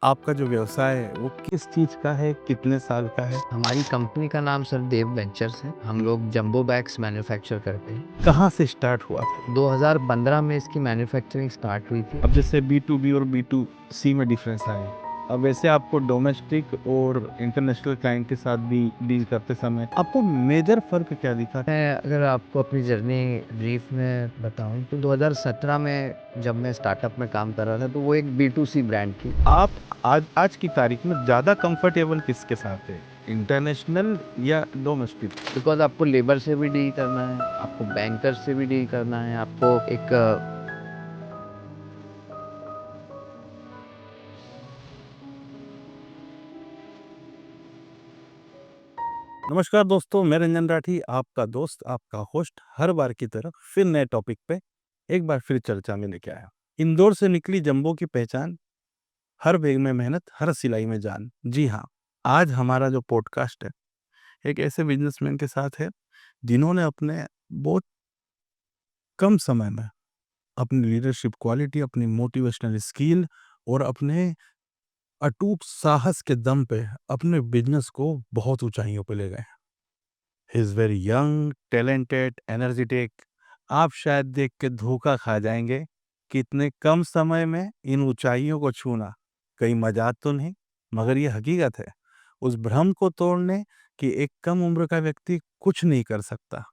आपका जो व्यवसाय है वो किस चीज़ का है? कितने साल का है? हमारी कंपनी का नाम सर देव वेंचर्स है। हम लोग जंबो बैग्स मैन्युफैक्चर करते हैं। कहाँ से स्टार्ट हुआ था? 2015 में इसकी मैन्युफैक्चरिंग स्टार्ट हुई थी। अब जैसे बी2बी और बी2सी में डिफरेंस आए। अब वैसे आपको डोमेस्टिक और इंटरनेशनल क्लाइंट के साथ भी डील करते समय आपको मेजर फ़र्क क्या दिखा? मैं अगर आपको अपनी जर्नी ब्रीफ में बताऊं तो 2017 में जब मैं स्टार्टअप में काम कर रहा था तो वो एक B2C ब्रांड थी। आप आज आज की तारीख में ज़्यादा कंफर्टेबल किसके साथ है? इंटरनेशनल या डोमेस्टिक? बिकॉज़ आपको लेबर से भी डील करना है, आपको बैंकर से भी डील करना है, आपको एक नमस्कार दोस्तों, मैं रंजन राठी, आपका दोस्त, आपका होस्ट, हर बार की तरह फिर नए टॉपिक पे एक बार फिर चर्चा में लेके आया। इंदौर से निकली जंबो की पहचान, हर बैग में मेहनत, हर सिलाई में जान। जी हाँ, आज हमारा जो पॉडकास्ट है, एक ऐसे बिजनेसमैन के साथ है, जिन्होंने अपने बहुत कम समय में अपनी लीडरशिप क्वालिटी, अपनी मोटिवेशनल स्किल और अपने अटूट साहस के दम पे अपने बिजनेस को बहुत ऊंचाइयों पे ले गए। He is very young, talented, energetic. आप शायद देख के धोखा खा जाएंगे कि इतने कम समय में इन ऊंचाइयों को छूना कहीं मजाक तो नहीं, मगर ये हकीकत है। उस भ्रम को तोड़ने कि एक कम उम्र का व्यक्ति कुछ नहीं कर सकता,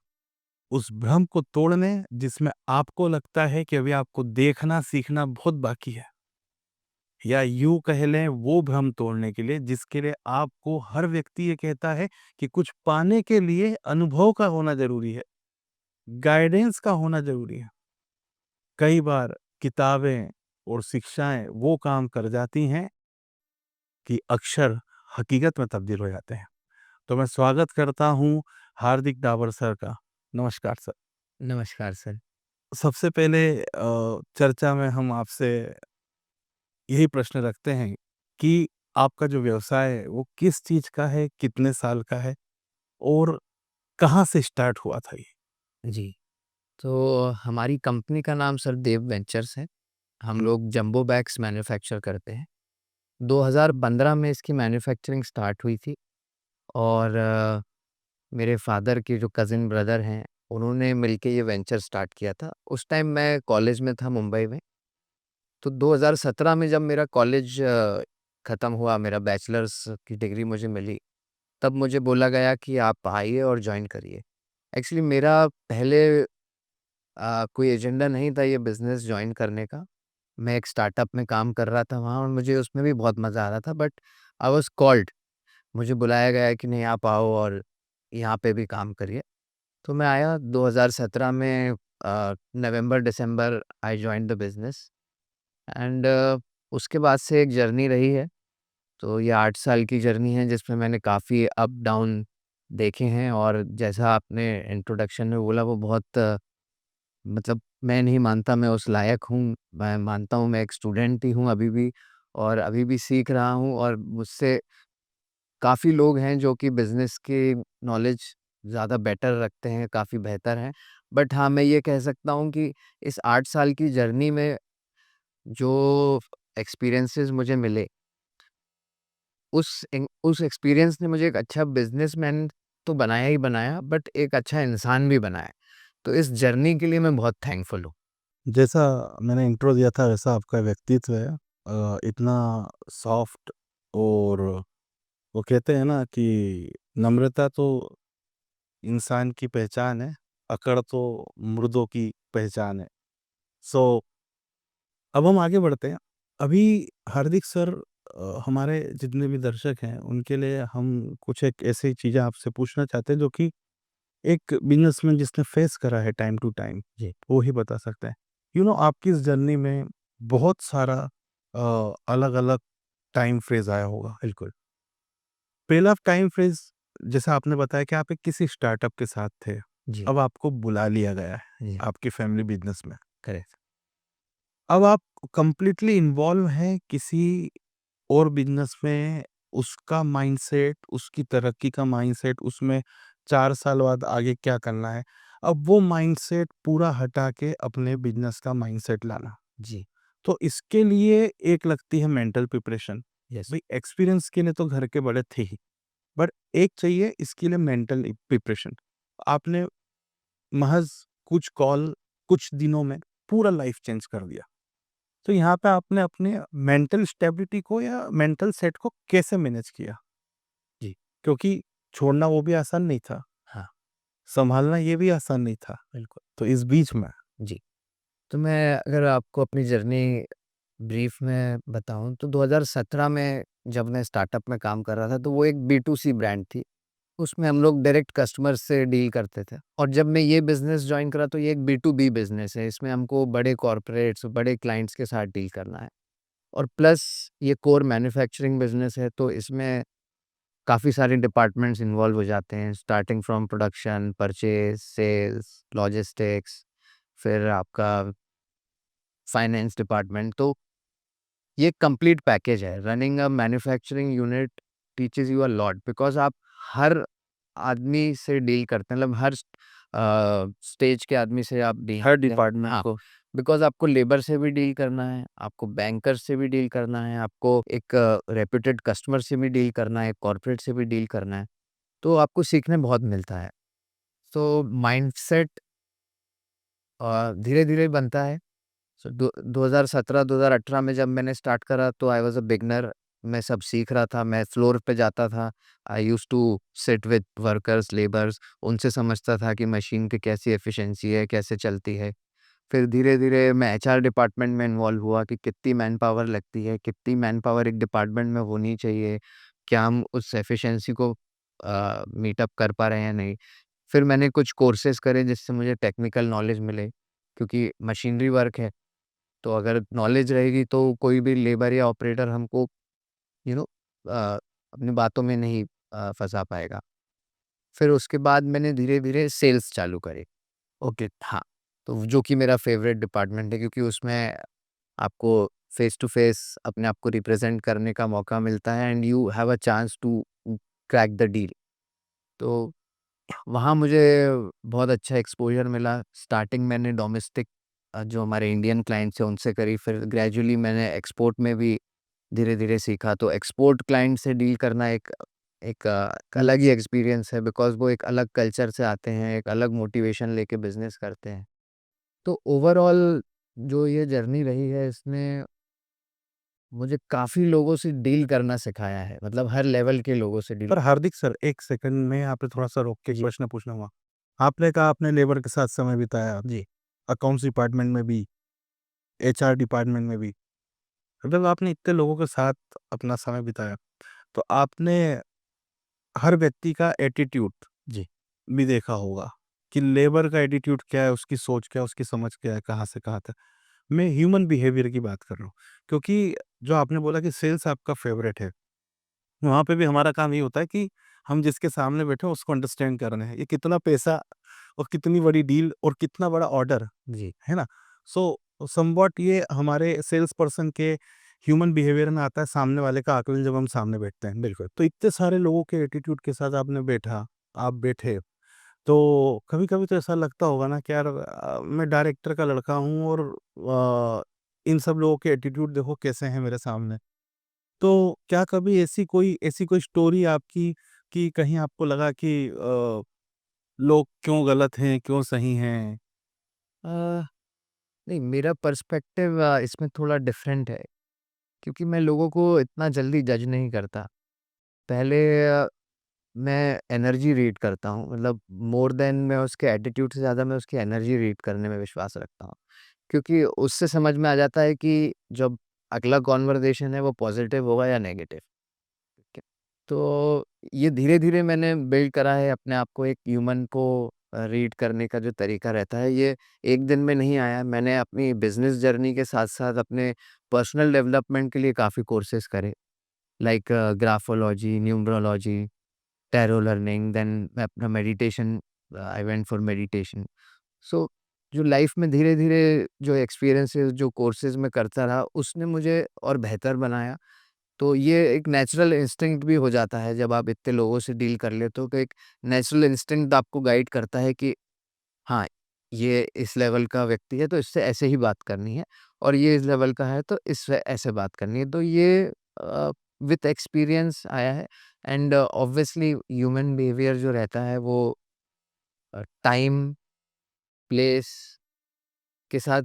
उस भ्रम को तोड़ने जिसमें आपको लगता है कि अभी आपको देखना सीखना बहुत बाकी है, या यूं कह लें वो भ्रम तोड़ने के लिए जिसके लिए आपको हर व्यक्ति ये कहता है कि कुछ पाने के लिए अनुभव का होना जरूरी है, गाइडेंस का होना जरूरी है। कई बार किताबें और शिक्षाएं वो काम कर जाती हैं कि अक्षर हकीकत में तब्दील हो जाते हैं। तो मैं स्वागत करता हूं हार्दिक डावर सर का। नमस्कार सर। नमस्कार सर। सबसे पहले चर्चा में हम आपसे यही प्रश्न रखते हैं कि आपका जो व्यवसाय है वो किस चीज का है, कितने साल का है और कहाँ से स्टार्ट हुआ था ये? जी, तो हमारी कंपनी का नाम सर देव वेंचर्स है। हम लोग जंबो बैग्स मैन्युफैक्चर करते हैं। 2015 में इसकी मैन्युफैक्चरिंग स्टार्ट हुई थी और मेरे फ़ादर के जो कज़िन ब्रदर हैं, उन्होंने मिलके ये वेंचर स्टार्ट किया था। उस टाइम मैं कॉलेज में था मुंबई में। तो 2017 में जब मेरा कॉलेज ख़त्म हुआ, मेरा बैचलर्स की डिग्री मुझे मिली, तब मुझे बोला गया कि आप आइए और जॉइन करिए। एक्चुअली मेरा पहले कोई एजेंडा नहीं था ये बिज़नेस जॉइन करने का। मैं एक स्टार्टअप में काम कर रहा था वहाँ और मुझे उसमें भी बहुत मज़ा आ रहा था, बट आई वाज़ कॉल्ड। मुझे बुलाया गया कि नहीं आप आओ और यहाँ पे भी काम करिए। तो मैं आया 2017 में नवंबर-दिसंबर आई जॉइन्ड द बिज़नेस एंड उसके बाद से एक जर्नी रही है। तो ये 8 साल की जर्नी है जिसमें मैंने काफ़ी अप डाउन देखे हैं और जैसा आपने इंट्रोडक्शन में बोला वो बहुत मतलब मैं नहीं मानता मैं उस लायक हूँ। मैं मानता हूँ मैं एक स्टूडेंट ही हूँ अभी भी और अभी भी सीख रहा हूँ और मुझसे काफ़ी लोग हैं जो कि बिज़नेस की नॉलेज ज़्यादा बेटर रखते हैं, काफ़ी बेहतर हैं। बट हाँ, मैं ये कह सकता हूँ कि इस 8 साल की जर्नी में जो एक्सपीरियंसेस मुझे मिले, उस एक्सपीरियंस ने मुझे एक अच्छा बिज़नेसमैन तो बनाया ही बनाया, बट एक अच्छा इंसान भी बनाया। तो इस जर्नी के लिए मैं बहुत थैंकफुल हूँ। जैसा मैंने इंट्रो दिया था वैसा आपका व्यक्तित्व है। इतना सॉफ्ट, और वो कहते हैं ना कि नम्रता तो इंसान की पहचान है, अकड़ तो मुर्दों की पहचान है। सो अब हम आगे बढ़ते हैं। अभी हार्दिक सर, हमारे जितने भी दर्शक हैं उनके लिए हम कुछ एक ऐसी चीज़ें आपसे पूछना चाहते हैं जो कि एक बिजनेसमैन जिसने फेस करा है टाइम टू टाइम, जी। वो ही बता सकता है। आपकी इस जर्नी में बहुत सारा अलग अलग टाइम फ्रेज आया होगा। बिल्कुल, पहला टाइम फ्रेज जैसा आपने बताया कि आप एक किसी स्टार्टअप के साथ थे, जी, अब आपको बुला लिया गया है जी, आपकी फैमिली बिजनेस में। करेक्ट। अब आप कंप्लीटली इन्वॉल्व हैं किसी और बिजनेस में, उसका माइंडसेट, उसकी तरक्की का माइंडसेट, उसमें 4 साल बाद आगे क्या करना है, अब वो माइंडसेट पूरा हटा के अपने बिजनेस का माइंडसेट लाना। जी, तो इसके लिए एक लगती है मेंटल प्रिपरेशन, यस। भाई एक्सपीरियंस के लिए तो घर के बड़े थे ही, बट एक चाहिए इसके लिए मेंटल प्रिपरेशन। आपने महज़ कुछ कॉल, कुछ दिनों में पूरा लाइफ चेंज कर दिया। तो यहाँ पे आपने अपने मेंटल स्टेबिलिटी को या मेंटल सेट को कैसे मैनेज किया? जी। क्योंकि छोड़ना वो भी आसान नहीं था, हाँ, सँभालना ये भी आसान नहीं था। बिल्कुल। तो इस बीच में जी। तो मैं अगर आपको अपनी जर्नी ब्रीफ में बताऊँ तो 2017 में जब मैं स्टार्टअप में काम कर रहा था, तो वो एक बी2सी ब्रांड थी। उसमें हम लोग डायरेक्ट कस्टमर से डील करते थे और जब मैं ये बिज़नेस जॉइन करा तो ये एक बी2बी बिज़नेस है। इसमें हमको बड़े कॉर्पोरेट्स, बड़े क्लाइंट्स के साथ डील करना है और प्लस ये कोर मैन्युफैक्चरिंग बिज़नेस है, तो इसमें काफ़ी सारे डिपार्टमेंट्स इन्वॉल्व हो जाते हैं, starting from production, purchase, sales, logistics, फिर आपका फाइनेंस डिपार्टमेंट। तो ये कंप्लीट पैकेज है। Running a manufacturing unit teaches you a lot because आप हर आदमी से डील करते हैं, मतलब हर स्टेज के आदमी से आप डील हर करते हैं। डिपार्टमेंट हाँ, को बिकॉज़ आपको लेबर से भी डील करना है, आपको बैंकर्स से भी डील करना है, आपको एक रेप्यूटेड कस्टमर से भी डील करना है, कॉर्पोरेट से भी डील करना है, तो आपको सीखने बहुत मिलता है। तो माइंडसेट धीरे-धीरे बनता है। सो दो 2017-2018 में जब मैंने स्टार्ट करा तो आई वाज़ अ बिगिनर। मैं सब सीख रहा था, मैं फ्लोर पे जाता था। I used to sit with workers, labours, उनसे समझता था कि मशीन की कैसी एफिशिएंसी है, कैसे चलती है। फिर धीरे-धीरे मैं एचआर डिपार्टमेंट में इन्वॉल्व हुआ कि कितनी मैनपावर लगती है, कितनी मैनपावर एक डिपार्टमेंट में होनी चाहिए, क्या हम उस एफिशिएंसी को मीट अप कर पा रहे हैं या नहीं। फिर मैंने कुछ कोर्सेज़ करे जिससे मुझे टेक्निकल नॉलेज मिले, क्योंकि मशीनरी वर्क है। तो अगर नॉलेज रहेगी तो कोई भी लेबर या ऑपरेटर हमको यू नो अ, अपनी बातों में नहीं फँसा पाएगा। फिर उसके बाद मैंने धीरे-धीरे सेल्स चालू करे। ओके। हाँ, तो जो कि मेरा फ़ेवरेट डिपार्टमेंट है क्योंकि उसमें आपको फ़ेस टू फ़ेस अपने आप को रिप्रेज़ेंट करने का मौका मिलता है and you have a chance to crack the deal. तो वहाँ मुझे बहुत अच्छा एक्सपोज़र मिला। स्टार्टिंग मैंने डोमेस्टिक जो हमारे इंडियन क्लाइंट्स हैं उनसे करी, फिर ग्रेजुअली मैंने एक्सपोर्ट में भी धीरे-धीरे सीखा। तो एक्सपोर्ट क्लाइंट से डील करना एक एक अलग ही एक्सपीरियंस है बिकॉज़ वो एक अलग कल्चर से आते हैं, एक अलग मोटिवेशन लेके बिज़नेस करते हैं। तो ओवरऑल जो ये जर्नी रही है इसने मुझे काफ़ी लोगों से डील करना सिखाया है, मतलब हर लेवल के लोगों से डील। पर हार्दिक सर, 1 सेकंड में यहाँ पे थोड़ा-सा रोक के एक जी, प्रश्न पूछना होगा। आपने कहा आपने लेबर के साथ समय बिताया, जी। अकाउंट्स डिपार्टमेंट में भी, एचआर डिपार्टमेंट में भी, मतलब आपने इतने लोगों के साथ अपना समय बिताया, तो आपने हर व्यक्ति का एटीट्यूड जी। भी देखा होगा कि लेबर का एटीट्यूड क्या है, उसकी सोच क्या है, उसकी समझ क्या है, कहाँ से कहाँ तक। मैं ह्यूमन बिहेवियर की बात कर रहा हूँ, क्योंकि जो आपने बोला कि सेल्स आपका फ़ेवरेट है, वहाँ पे भी हमारा काम ये होता है कि हम जिसके सामने बैठे हैं उसको अंडरस्टैंड कर रहे हैं। ये कितना पैसा और कितनी बड़ी डील और कितना बड़ा ऑर्डर, जी। है ना? सो समव्हाट ये हमारे सेल्स पर्सन के ह्यूमन बिहेवियर में आता है, सामने वाले का आकलन जब हम सामने बैठते हैं। बिल्कुल। तो इतने सारे लोगों के एटीट्यूड के साथ आप बैठे, तो कभी-कभी तो ऐसा लगता होगा ना कि यार मैं डायरेक्टर का लड़का हूँ और इन सब लोगों के एटीट्यूड देखो कैसे हैं मेरे सामने। तो क्या कभी ऐसी कोई स्टोरी आपकी कि कहीं आपको लगा कि लोग क्यों गलत हैं, क्यों सही हैं? अ, नहीं, मेरा पर्सपेक्टिव इसमें थोड़ा डिफरेंट है क्योंकि मैं लोगों को इतना जल्दी जज नहीं करता। पहले मैं एनर्जी रीड करता हूँ, मतलब मोर देन मैं उसके एटीट्यूड से ज़्यादा मैं उसकी एनर्जी रीड करने में विश्वास रखता हूँ। क्योंकि उससे समझ में आ जाता है कि जब अगला कन्वर्सेशन है वो पॉजिटिव होगा या नेगेटिव। ठीक है। तो ये धीरे-धीरे मैंने बिल्ड करा है अपने आप को, एक ह्यूमन को रीड करने का जो तरीका रहता है, ये एक दिन में नहीं आया। मैंने अपनी बिज़नेस जर्नी के साथ-साथ अपने पर्सनल डेवलपमेंट के लिए काफ़ी कोर्सेज़ करे, like graphology, numerology, tarot learning, then मैं अपना meditation I went for meditation. So जो लाइफ में धीरे-धीरे जो एक्सपीरियंसेस, जो कोर्सेज़ मैं करता रहा, उसने मुझे और बेहतर बनाया। तो ये एक नेचुरल इंस्टिंक्ट भी हो जाता है जब आप इतने लोगों से डील कर लेते हो, तो एक नेचुरल इंस्टिंक्ट आपको गाइड करता है कि हाँ, ये इस लेवल का व्यक्ति है तो इससे ऐसे ही बात करनी है और ये इस लेवल का है तो इससे ऐसे बात करनी है। तो ये विथ एक्सपीरियंस आया है एंड ऑब्वियसली ह्यूमन बिहेवियर जो रहता है वो टाइम, प्लेस के साथ,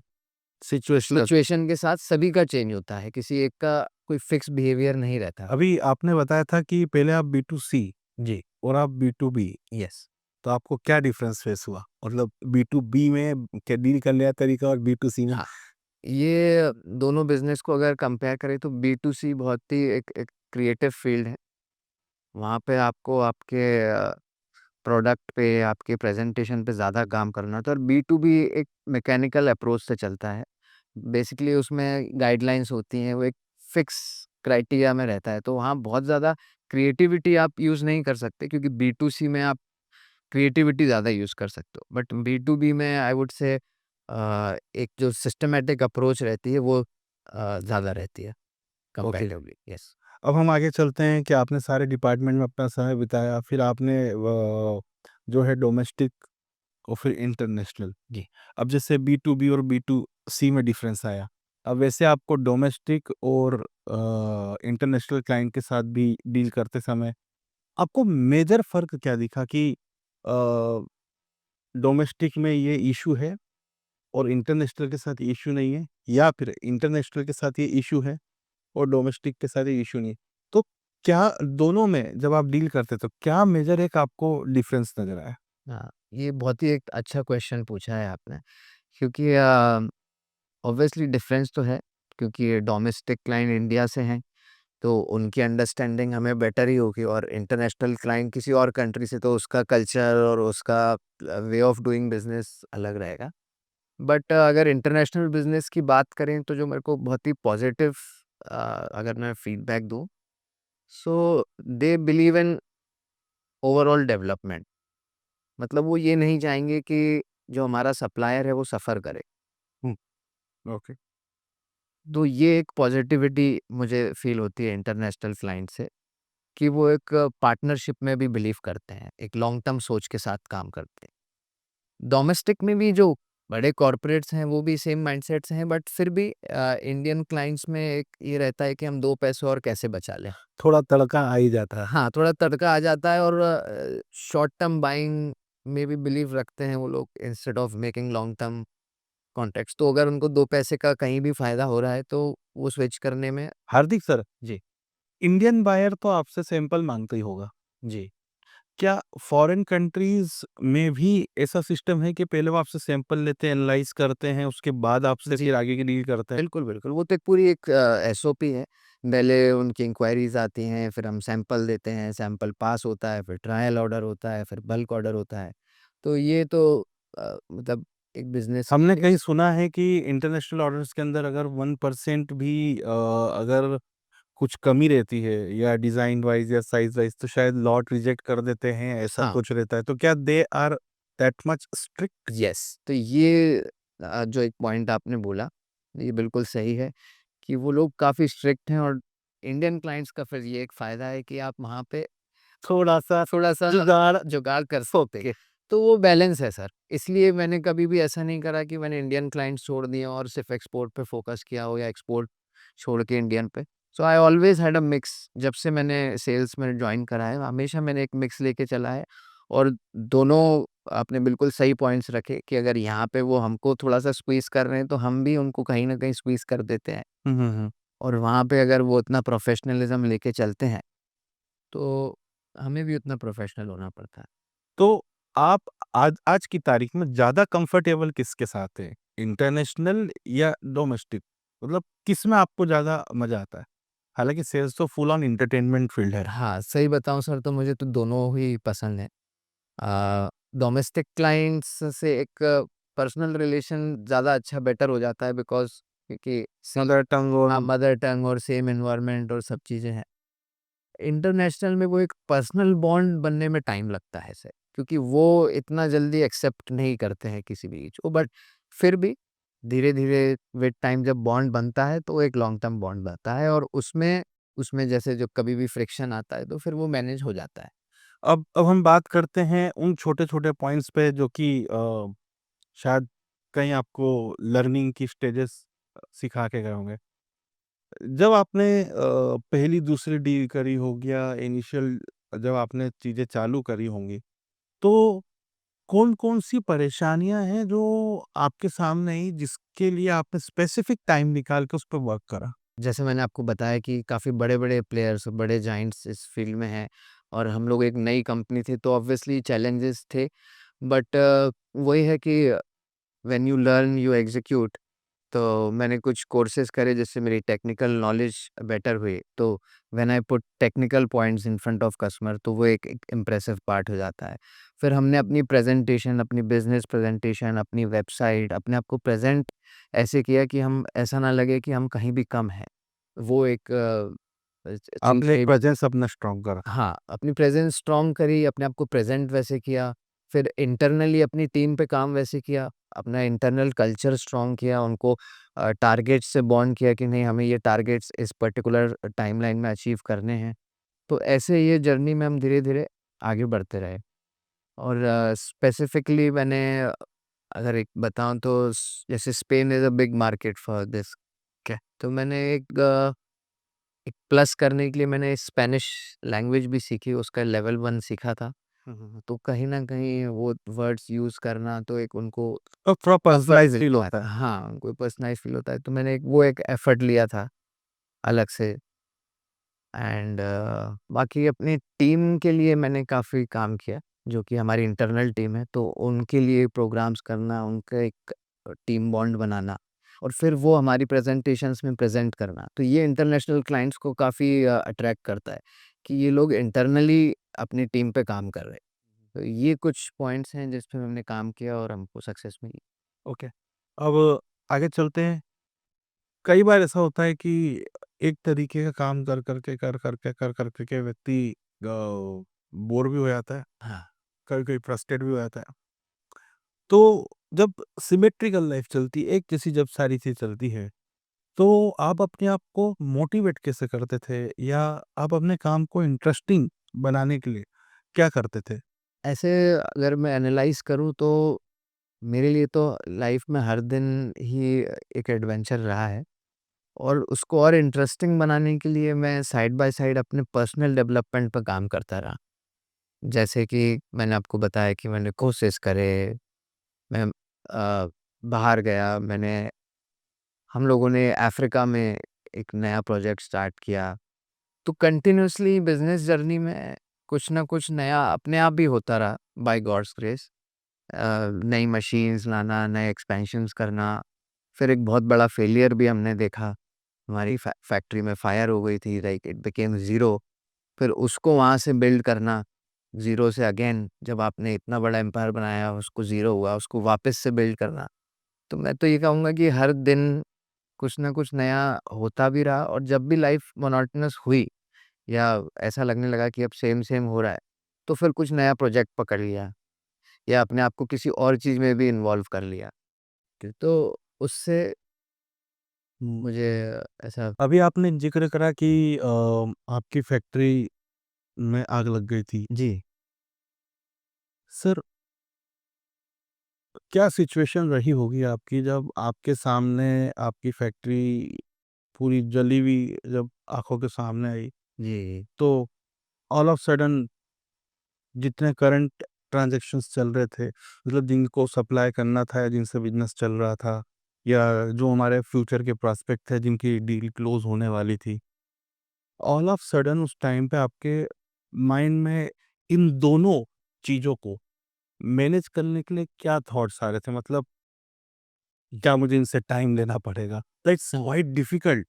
सिचुएशनल। सिचुएशन के साथ सभी का चेंज होता है, किसी एक का कोई फिक्स बिहेवियर नहीं रहता। अभी आपने बताया था कि पहले आप बी टू सी जी, और आप बी टू बी, यस। तो आपको क्या डिफरेंस फेस हुआ? मतलब बी टू बी में क्या डील करने का तरीका और बी टू सी में? हाँ, ये दोनों बिज़नेस को अगर कंपेयर करें तो बी2सी बहुत ही एक क्रिएटिव फील्ड है। वहाँ पे आपको आपके प्रोडक्ट पे, आपके प्रेज़ेंटेशन पे ज़्यादा काम करना होता है और बी2बी एक मैकेनिकल अप्रोच से चलता है। बेसिकली उसमें गाइडलाइंस होती हैं, वो एक फिक्स क्राइटेरिया में रहता है, तो वहाँ बहुत ज़्यादा क्रिएटिविटी आप यूज़ नहीं कर सकते क्योंकि बी2सी में आप क्रिएटिविटी ज़्यादा यूज़ कर सकते हो। बट बी2बी में आई वुड से एक जो सिस्टमैटिक अप्रोच रहती है वो ज़्यादा रहती है ओके। कंपैरेटिवली। यस। अब हम आगे चलते हैं कि आपने सारे डिपार्टमेंट में अपना समय बिताया, फिर आपने जो है डोमेस्टिक और फिर इंटरनेशनल। जी। अब जैसे बी टू बी और बी टू सी में डिफरेंस आया, अब वैसे आपको डोमेस्टिक और इंटरनेशनल क्लाइंट के साथ भी डील करते समय आपको मेजर फ़र्क क्या दिखा कि डोमेस्टिक में ये इश्यू है और इंटरनेशनल के साथ ये इश्यू नहीं है, या फिर इंटरनेशनल के साथ ये इश्यू है और डोमेस्टिक के साथ ये इश्यू नहीं है? तो क्या दोनों में जब आप डील करते तो क्या मेजर एक आपको डिफरेंस नज़र आया? हाँ, ये बहुत ही एक अच्छा क्वेश्चन पूछा है आपने क्योंकि ऑब्वियसली डिफरेंस तो है क्योंकि डोमेस्टिक क्लाइंट इंडिया से हैं, तो उनकी अंडरस्टैंडिंग हमें बेटर ही होगी और इंटरनेशनल क्लाइंट किसी और कंट्री से तो उसका कल्चर और उसका वे ऑफ डूइंग बिज़नेस अलग रहेगा। बट अगर इंटरनेशनल बिज़नेस की बात करें तो जो मेरे को बहुत ही पॉज़िटिव अगर मैं फीडबैक दूँ, so they believe in overall development. मतलब वो ये नहीं चाहेंगे कि जो हमारा सप्लायर है वो सफ़र करे। हुँ, ओके। तो ये एक पॉज़िटिविटी मुझे फ़ील होती है इंटरनेशनल क्लाइंट से कि वो एक पार्टनरशिप में भी बिलीव करते हैं, एक लॉन्ग टर्म सोच के साथ काम करते हैं। डोमेस्टिक में भी जो बड़े कॉर्पोरेट्स हैं वो भी सेम माइंडसेट से हैं बट फिर भी इंडियन क्लाइंट्स में एक ये रहता है कि हम 2 पैसे और कैसे बचा लें। थोड़ा तड़का आ ही जाता है। हाँ, थोड़ा तड़का आ जाता है और शॉर्ट टर्म बाइंग में भी बिलीव रखते हैं वो लोग instead of making long term contracts. तो अगर उनको 2 पैसे का कहीं भी फ़ायदा हो रहा है तो वो स्विच करने में। हार्दिक सर, जी, इंडियन बायर तो आपसे सैंपल माँगता ही होगा। जी। क्या फॉरेन कंट्रीज़ में भी ऐसा सिस्टम है कि पहले वो आपसे सैंपल लेते हैं, एनालाइज़ करते हैं, उसके बाद आपसे जी, फिर आगे की डील करते हैं? बिल्कुल, बिल्कुल। वो तो एक पूरी एक एसओपी है। पहले उनकी इंक्वायरीज़ आती हैं, फिर हम सैंपल देते हैं, सैंपल पास होता है, फिर ट्रायल ऑर्डर होता है, फिर बल्क ऑर्डर होता है। तो ये तो मतलब एक बिज़नेस हमने की। कहीं सुना है कि इंटरनेशनल ऑर्डर्स के अंदर अगर 1% भी अगर कुछ कमी रहती है या डिज़ाइन वाइज़ या साइज़ वाइज़ तो शायद लॉट रिजेक्ट कर देते हैं, ऐसा हाँ, कुछ रहता है। तो क्या they are that much strict? Yes. तो ये जो एक पॉइंट आपने बोला, ये बिल्कुल सही है कि वो लोग काफ़ी स्ट्रिक्ट हैं और इंडियन क्लाइंट्स का फिर ये एक फ़ायदा है कि आप वहाँ पे थोड़ा-सा थोड़ा-सा जुगाड़। जुगाड़ कर सकते हैं। ओके। तो वो बैलेंस है सर। इसलिए मैंने कभी भी ऐसा नहीं करा कि मैंने इंडियन क्लाइंट्स छोड़ दिए और सिर्फ़ एक्सपोर्ट पे फ़ोकस किया हो या एक्सपोर्ट छोड़ के इंडियन पे। So I always had a mix. जब से मैंने सेल्स में जॉइन करा है, हमेशा मैंने एक मिक्स लेके चला है और दोनों आपने बिल्कुल सही पॉइंट्स रखे कि अगर यहाँ पे वो हमको थोड़ा-सा स्क्वीज़ कर रहे हैं, तो हम भी उनको कहीं न कहीं स्क्वीज़ कर देते हैं हुँ, हुँ, हुँ। और वहाँ पे अगर वो इतना प्रोफ़ेशनलिज़्म लेके चलते हैं, तो हमें भी उतना प्रोफ़ेशनल होना पड़ता है। तो आप आज आज की तारीख में ज़्यादा कंफर्टेबल किसके साथ हैं? इंटरनेशनल या डोमेस्टिक? मतलब किसमें आपको ज़्यादा मज़ा आता है? हालाँकि सेल्स तो फुल ऑन एंटरटेनमेंट फील्ड है। हाँ, सही बताऊँ सर तो मुझे तो दोनों ही पसंद हैं। डोमेस्टिक क्लाइंट्स से एक पर्सनल रिलेशन ज़्यादा अच्छा बेटर हो जाता है बिकॉज़ क्योंकि मदर टंग और हाँ, मदर टंग और सेम एनवायरनमेंट और सब चीज़ें हैं। इंटरनेशनल में वो एक पर्सनल बॉन्ड बनने में टाइम लगता है सर, क्योंकि वो इतना जल्दी एक्सेप्ट नहीं करते हैं किसी भी चीज़ को बट फिर भी धीरे-धीरे विद टाइम जब बॉन्ड बनता है तो एक लॉन्ग टर्म बॉन्ड बनता है और उसमें उसमें जैसे जो कभी भी फ्रिक्शन आता है तो फिर वो मैनेज हो जाता है। अब हम बात करते हैं उन छोटे-छोटे पॉइंट्स पे जो कि शायद कहीं आपको लर्निंग की स्टेजेस सिखा के गए होंगे। जब आपने पहली दूसरी डील करी होगी या इनिशियल जब आपने चीजें चालू करी होंगी, तो कौन कौन सी परेशानियां हैं जो आपके सामने आई जिसके लिए आपने स्पेसिफिक टाइम निकाल के उस पर वर्क करा? जैसे मैंने आपको बताया कि काफ़ी बड़े-बड़े प्लेयर्स, बड़े जायंट्स इस फ़ील्ड में हैं और हम लोग एक नई कंपनी थी, तो ऑब्वियसली चैलेंजेस थे। बट वही है कि when you learn you execute. तो मैंने कुछ कोर्सेज़ करे जिससे मेरी टेक्निकल नॉलेज बेटर हुई। तो when I put technical points in front of customer, तो वो एक इम्प्रेसिव पार्ट हो जाता है। फिर हमने अपनी प्रेज़ेंटेशन, अपनी बिज़नेस प्रेज़ेंटेशन, अपनी वेबसाइट, अपने आप को प्रेज़ेंट ऐसे किया कि हम ऐसा ना लगे कि हम कहीं भी कम हैं। वो एक थिंग आपने एक थी। प्रेजेंस अपना स्ट्रॉन्ग करा। हाँ, अपनी प्रेज़ेंस स्ट्रॉन्ग करी, अपने आप को प्रेज़ेंट वैसे किया, फिर इंटरनली अपनी टीम पे काम वैसे किया, अपना इंटरनल कल्चर स्ट्रॉन्ग किया, उनको टारगेट्स से बॉन्ड किया कि नहीं, हमें ये टारगेट्स इस पर्टिकुलर टाइमलाइन में अचीव करने हैं। तो ऐसे ये जर्नी में हम धीरे-धीरे आगे बढ़ते रहे। और स्पेसिफिकली मैंने अगर एक बताऊँ तो जैसे Spain is a big market for this. क्या? तो मैंने एक प्लस करने के लिए मैंने स्पेनिश लैंग्वेज भी सीखी, उसका लेवल 1 सीखा था। तो कहीं न कहीं वो वर्ड्स यूज़ करना तो एक उनको और थोड़ा कम्फर्ट पर्सनलाइज फील मिलता है। होता है। हाँ, उनको पर्सनलाइज़ फ़ील होता है, तो मैंने एक एफर्ट लिया था अलग से। एंड बाकी अपनी टीम के लिए मैंने काफ़ी काम किया, जो कि हमारी इंटरनल टीम है, तो उनके लिए प्रोग्राम्स करना, उनका एक टीम बॉन्ड बनाना और फिर वो हमारी प्रेज़ेंटेशंस में प्रेज़ेंट करना। तो ये इंटरनेशनल क्लाइंट्स को काफ़ी अट्रैक्ट करता है कि ये लोग इंटरनली अपनी टीम पे काम कर रहे हैं। तो ये कुछ पॉइंट्स हैं जिस पे हमने काम किया और हमको सक्सेस मिली। ओके, अब आगे चलते हैं। कई बार ऐसा होता है कि एक तरीके का काम कर करके व्यक्ति बोर भी हो जाता है, हाँ। कभी कभी फ्रस्ट्रेट भी हो जाता है। तो जब सिमेट्रिकल लाइफ चलती है, एक जैसी जब सारी चीज चलती है, तो आप अपने आप को मोटिवेट कैसे करते थे, या आप अपने काम को इंटरेस्टिंग बनाने के लिए क्या करते थे? ऐसे अगर मैं एनालाइज़ करूँ तो मेरे लिए तो लाइफ़ में हर दिन ही एक एडवेंचर रहा है और उसको और इंटरेस्टिंग बनाने के लिए मैं साइड बाय साइड अपने पर्सनल डेवलपमेंट पे काम करता रहा। जैसे कि मैंने आपको बताया कि मैंने कोर्सेज़ करे, मैं बाहर गया, हम लोगों ने अफ्रीका में एक नया प्रोजेक्ट स्टार्ट किया। तो कंटिन्यूअसली बिज़नेस जर्नी में कुछ ना कुछ नया अपने आप भी होता रहा बाय गॉड्स ग्रेस। नई मशीन्स लाना, नए एक्सपेंशंस करना, फिर एक बहुत बड़ा फेलियर भी हमने देखा। हमारी फैक्ट्री में फायर हो गई थी, लाइक इट बिकेम ज़ीरो। फिर उसको वहाँ से बिल्ड करना, ज़ीरो से अगेन जब आपने इतना बड़ा एम्पायर बनाया, उसको ज़ीरो हुआ, उसको वापस से बिल्ड करना। तो मैं तो ये कहूँगा कि हर दिन कुछ ना कुछ नया होता भी रहा और जब भी लाइफ़ मोनोटोनस हुई या ऐसा लगने लगा कि अब सेम-सेम हो रहा है, तो फिर कुछ नया प्रोजेक्ट पकड़ लिया या अपने आप को किसी और चीज़ में भी इन्वॉल्व कर लिया। तो उससे मुझे ऐसा। अभी आपने जिक्र करा कि आपकी फैक्ट्री में आग लग गई थी। जी। सर, क्या सिचुएशन रही होगी आपकी जब आपके सामने आपकी फैक्ट्री पूरी जली हुई जब आँखों के सामने आई? जी, तो ऑल ऑफ सडन जितने करंट ट्रांज़ैक्शंस चल रहे थे, मतलब जिनको सप्लाई करना था या जिनसे बिज़नेस चल रहा था, या जो हमारे फ्यूचर के प्रॉस्पेक्ट थे जिनकी डील क्लोज़ होने वाली थी, ऑल ऑफ सडन उस टाइम पे आपके माइंड में इन दोनों चीज़ों को मैनेज करने के लिए क्या थॉट्स आ रहे थे? मतलब क्या मुझे इनसे टाइम लेना पड़ेगा? That's quite difficult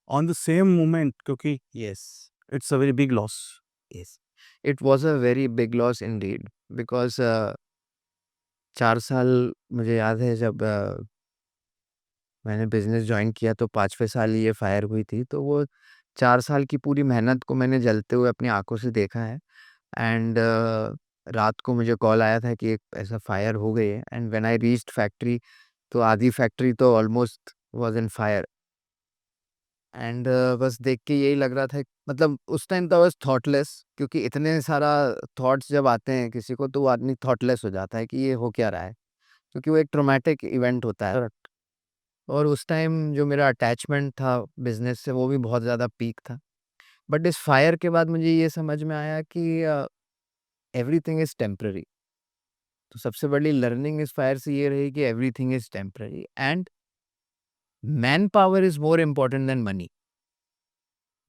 on the same moment, क्योंकि yes, it's a very big loss. Yes. It was a very big loss indeed because 4 साल मुझे याद है जब मैंने बिज़नेस जॉइन किया तो 5वें साल ये फायर हुई थी। तो वो 4 साल की पूरी मेहनत को मैंने जलते हुए अपनी आँखों से देखा है। एंड रात को मुझे कॉल आया था कि एक ऐसा फायर हो गई है and when I reached factory तो आधी फैक्ट्री तो almost was in fire. And बस देख के यही लग रहा था मतलब उस टाइम तो आई वाज़ थॉटलेस क्योंकि इतने सारा थॉट्स जब आते हैं किसी को तो वो आदमी थॉटलेस हो जाता है कि ये हो क्या रहा है? क्योंकि वो एक ट्रॉमेटिक इवेंट होता है। और उस टाइम जो मेरा अटैचमेंट था बिज़नेस से वो भी बहुत ज़्यादा पीक था। बट इस फायर के बाद मुझे ये समझ में आया कि एवरीथिंग इज़ टेम्परेरी। तो सबसे बड़ी लर्निंग इस फायर से ये रही कि everything is temporary and man power is more important than money,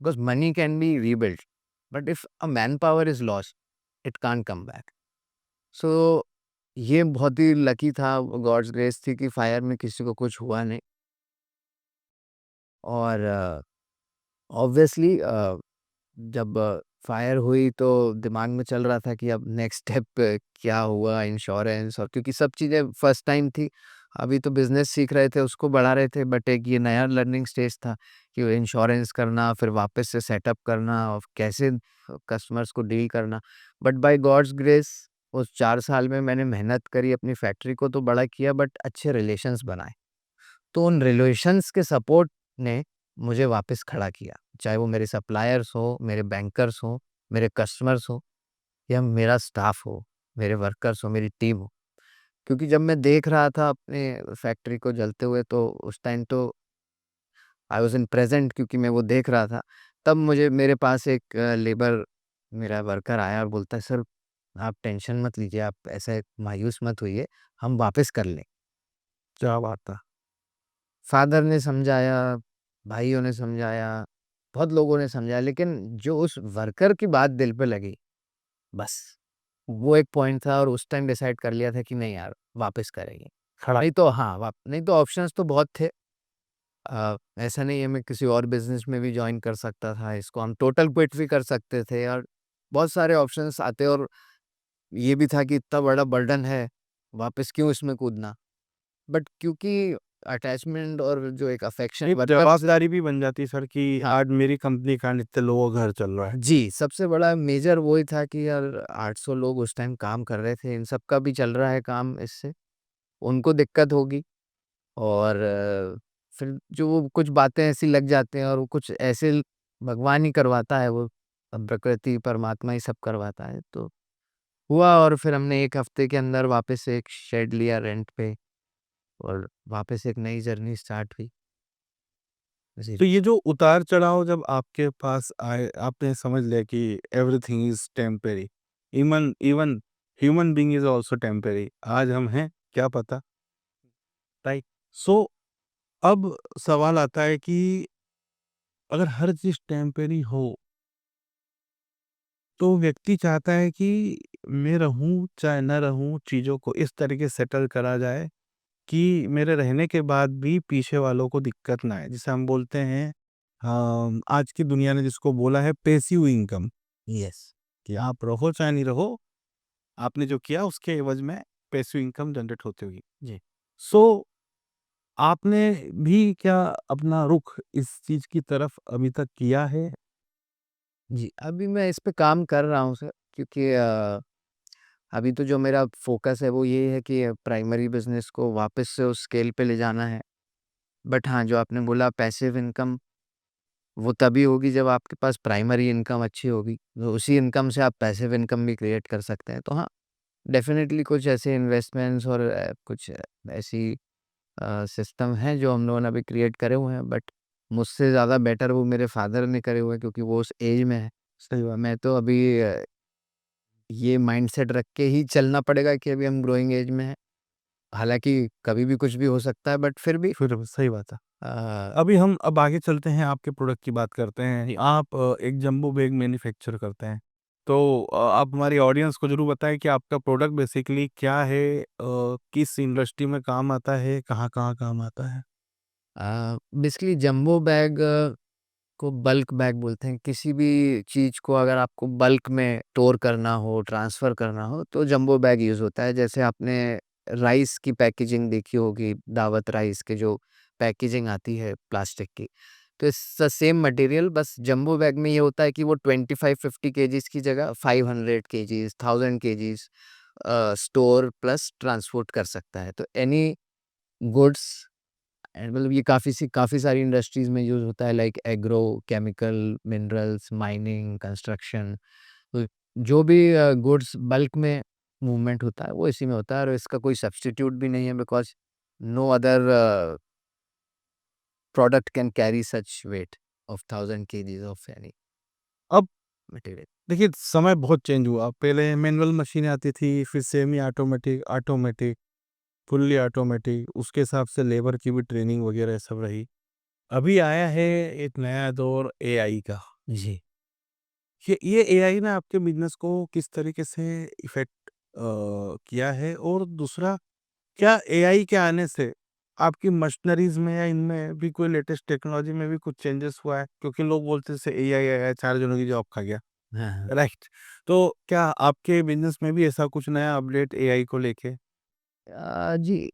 because money can be rebuilt, but if a man power is lost, it can't come back. So ये बहुत ही लकी था, God's grace थी कि fire में किसी को कुछ हुआ नहीं। और ऑब्वियसली जब फायर हुई तो दिमाग में चल रहा था कि अब नेक्स्ट स्टेप क्या हुआ, इंश्योरेंस, और क्योंकि सब चीज़ें फर्स्ट टाइम थी, अभी तो बिजनेस सीख रहे थे, उसको बढ़ा रहे थे, बट एक ये नया लर्निंग स्टेज था कि इंश्योरेंस करना, फिर वापस से सेटअप करना और कैसे कस्टमर्स को डील करना। बट बाय गॉड्स ग्रेस उस 4 साल में मैंने मेहनत करी, अपनी फैक्ट्री को तो बड़ा किया, बट अच्छे रिलेशंस बनाए। तो उन रिलेशंस के सपोर्ट ने मुझे वापस खड़ा किया, चाहे वो मेरे सप्लायर्स हो, मेरे बैंकर्स हो, मेरे कस्टमर्स हो, या मेरा स्टाफ हो, मेरे वर्कर्स हो, मेरी टीम हो। क्योंकि जब मैं देख रहा था अपने फैक्ट्री को जलते हुए, तो उस टाइम तो आई वाज़ इन प्रेज़ेंट, क्योंकि मैं वो देख रहा था। तब मुझे मेरे पास एक लेबर मेरा वर्कर आया और बोलता है, "सर, आप टेंशन मत लीजिए, आप ऐसे मायूस मत होइए, हम वापस कर लें।" क्या बात है! फादर ने समझाया, भाइयों ने समझाया, बहुत लोगों ने समझाया, लेकिन जो उस वर्कर की बात दिल पे लगी, बस वो एक पॉइंट था, और उस टाइम डिसाइड कर लिया था कि नहीं यार, वापस करेंगे। खड़ा नहीं तो हाँ, वाप नहीं तो ऑप्शंस तो बहुत थे। ऐसा नहीं है, मैं किसी और बिज़नेस में भी जॉइन कर सकता था, इसको हम टोटल क्विट भी कर सकते थे, और बहुत सारे ऑप्शंस आते, और ये भी था कि इतना बड़ा बर्डन है, वापस क्यों इसमें कूदना? बट क्योंकि अटैचमेंट और जो एक अफेक्शन एक वर्कर्स से। जवाबदारी भी बन जाती सर कि हाँ, आज मेरी कंपनी का इतने लोगों का घर चल रहा है। जी, सबसे बड़ा मेजर वही था कि यार 800 लोग उस टाइम काम कर रहे थे, इन सब का भी चल रहा है काम इससे, उनको दिक्कत होगी। और फिर जो वो कुछ बातें ऐसी लग जाते हैं, और वो कुछ ऐसे भगवान ही करवाता है, वो प्रकृति, परमात्मा ही सब करवाता है। तो हुआ, और फिर हमने 1 हफ्ते के अंदर वापस से एक शेड लिया रेंट पे, और वापस एक नई जर्नी स्टार्ट हुई। जी। तो ये जो उतार-चढ़ाव जब आपके पास आए, आपने समझ लिया कि everything is temporary, even even human being is also temporary. आज हम हैं, क्या पता, राइट? सो अब सवाल आता है कि अगर हर चीज़ टेम्परेरी हो, तो व्यक्ति चाहता है कि मैं रहूँ चाहे ना रहूँ, चीज़ों को इस तरीके से सेटल करा जाए कि मेरे रहने के बाद भी पीछे वालों को दिक्कत ना आए। जिसे हम बोलते हैं आज की दुनिया ने जिसको बोला है पैसिव इनकम, यस। कि आप रहो चाहे नहीं रहो, आपने जो किया उसके एवज़ में पैसिव इनकम जनरेट होती होगी। जी। सो आपने भी क्या अपना रुख इस चीज़ की तरफ अभी तक किया है? जी, अभी मैं इस पे काम कर रहा हूँ सर, क्योंकि अभी तो जो मेरा फ़ोकस है वो ये है कि प्राइमरी बिज़नेस को वापस से उस स्केल पे ले जाना है। बट हाँ, जो आपने बोला पैसिव इनकम, वो तभी होगी जब आपके पास प्राइमरी इनकम अच्छी होगी। तो उसी इनकम से आप पैसिव इनकम भी क्रिएट कर सकते हैं। तो हाँ, डेफ़िनेटली कुछ ऐसे इन्वेस्टमेंट्स और कुछ ऐसी सिस्टम हैं जो हम लोगों ने अभी क्रिएट करे हुए हैं, बट मुझसे ज़्यादा बेटर वो मेरे फ़ादर ने करे हुए हैं, क्योंकि वो उस एज में हैं। सही बात। मैं तो अभी ये माइंडसेट रख के ही चलना पड़ेगा कि अभी हम ग्रोइंग एज में हैं। हालाँकि कभी भी कुछ भी हो सकता है, बट फिर भी फिर सही बात है। अ, अभी हम अब आगे चलते हैं, आपके प्रोडक्ट की बात करते हैं। आप एक जंबो बैग मैन्युफैक्चर करते हैं। तो आप हमारी ऑडियंस को ज़रूर बताएँ कि आपका प्रोडक्ट बेसिकली क्या है? किस इंडस्ट्री में काम आता है? कहाँ-कहाँ काम आता है? बेसिकली जंबो बैग को बल्क बैग बोलते हैं। किसी भी चीज़ को अगर आपको बल्क में स्टोर करना हो, ट्रांसफ़र करना हो, तो जंबो बैग यूज़ होता है। जैसे आपने राइस की पैकेजिंग देखी होगी, दावत राइस के जो पैकेजिंग आती है प्लास्टिक की। तो इट्स द सेम मटेरियल, बस जंबो बैग में ये होता है कि वो 25-50 केजीज़ की जगह 500 kgs, 1000 kgs store plus transport कर सकता है। तो एनी गुड्स मतलब ये काफ़ी सारी इंडस्ट्रीज़ में यूज़ होता है, like agro, chemical, minerals, mining, construction. तो जो भी गुड्स बल्क में मूवमेंट होता है वो इसी में होता है, और इसका कोई सब्स्टिट्यूट भी नहीं है, because no other product can carry such weight of 1000 kgs of any अब material. देखिए समय बहुत चेंज हुआ। पहले मैनुअल मशीनें आती थी, फिर semi automatic, automatic, fully automatic, उसके हिसाब से लेबर की भी ट्रेनिंग वगैरह सब रही। अभी आया है एक नया दौर एआई का। जी। ये एआई ने आपके बिज़नेस को किस तरीके से इफ़ेक्ट किया है? और दूसरा, क्या एआई के आने से आपकी मशीनरीज़ में या इनमें भी कोई लेटेस्ट टेक्नोलॉजी में भी कुछ चेंजेस हुआ है? क्योंकि लोग बोलते हैं जैसे एआई आया, 4 जनों की जॉब खा गया, हाँ, हाँ। राइट? तो क्या आपके बिज़नेस में भी ऐसा कुछ नया अपडेट एआई को लेके? जी,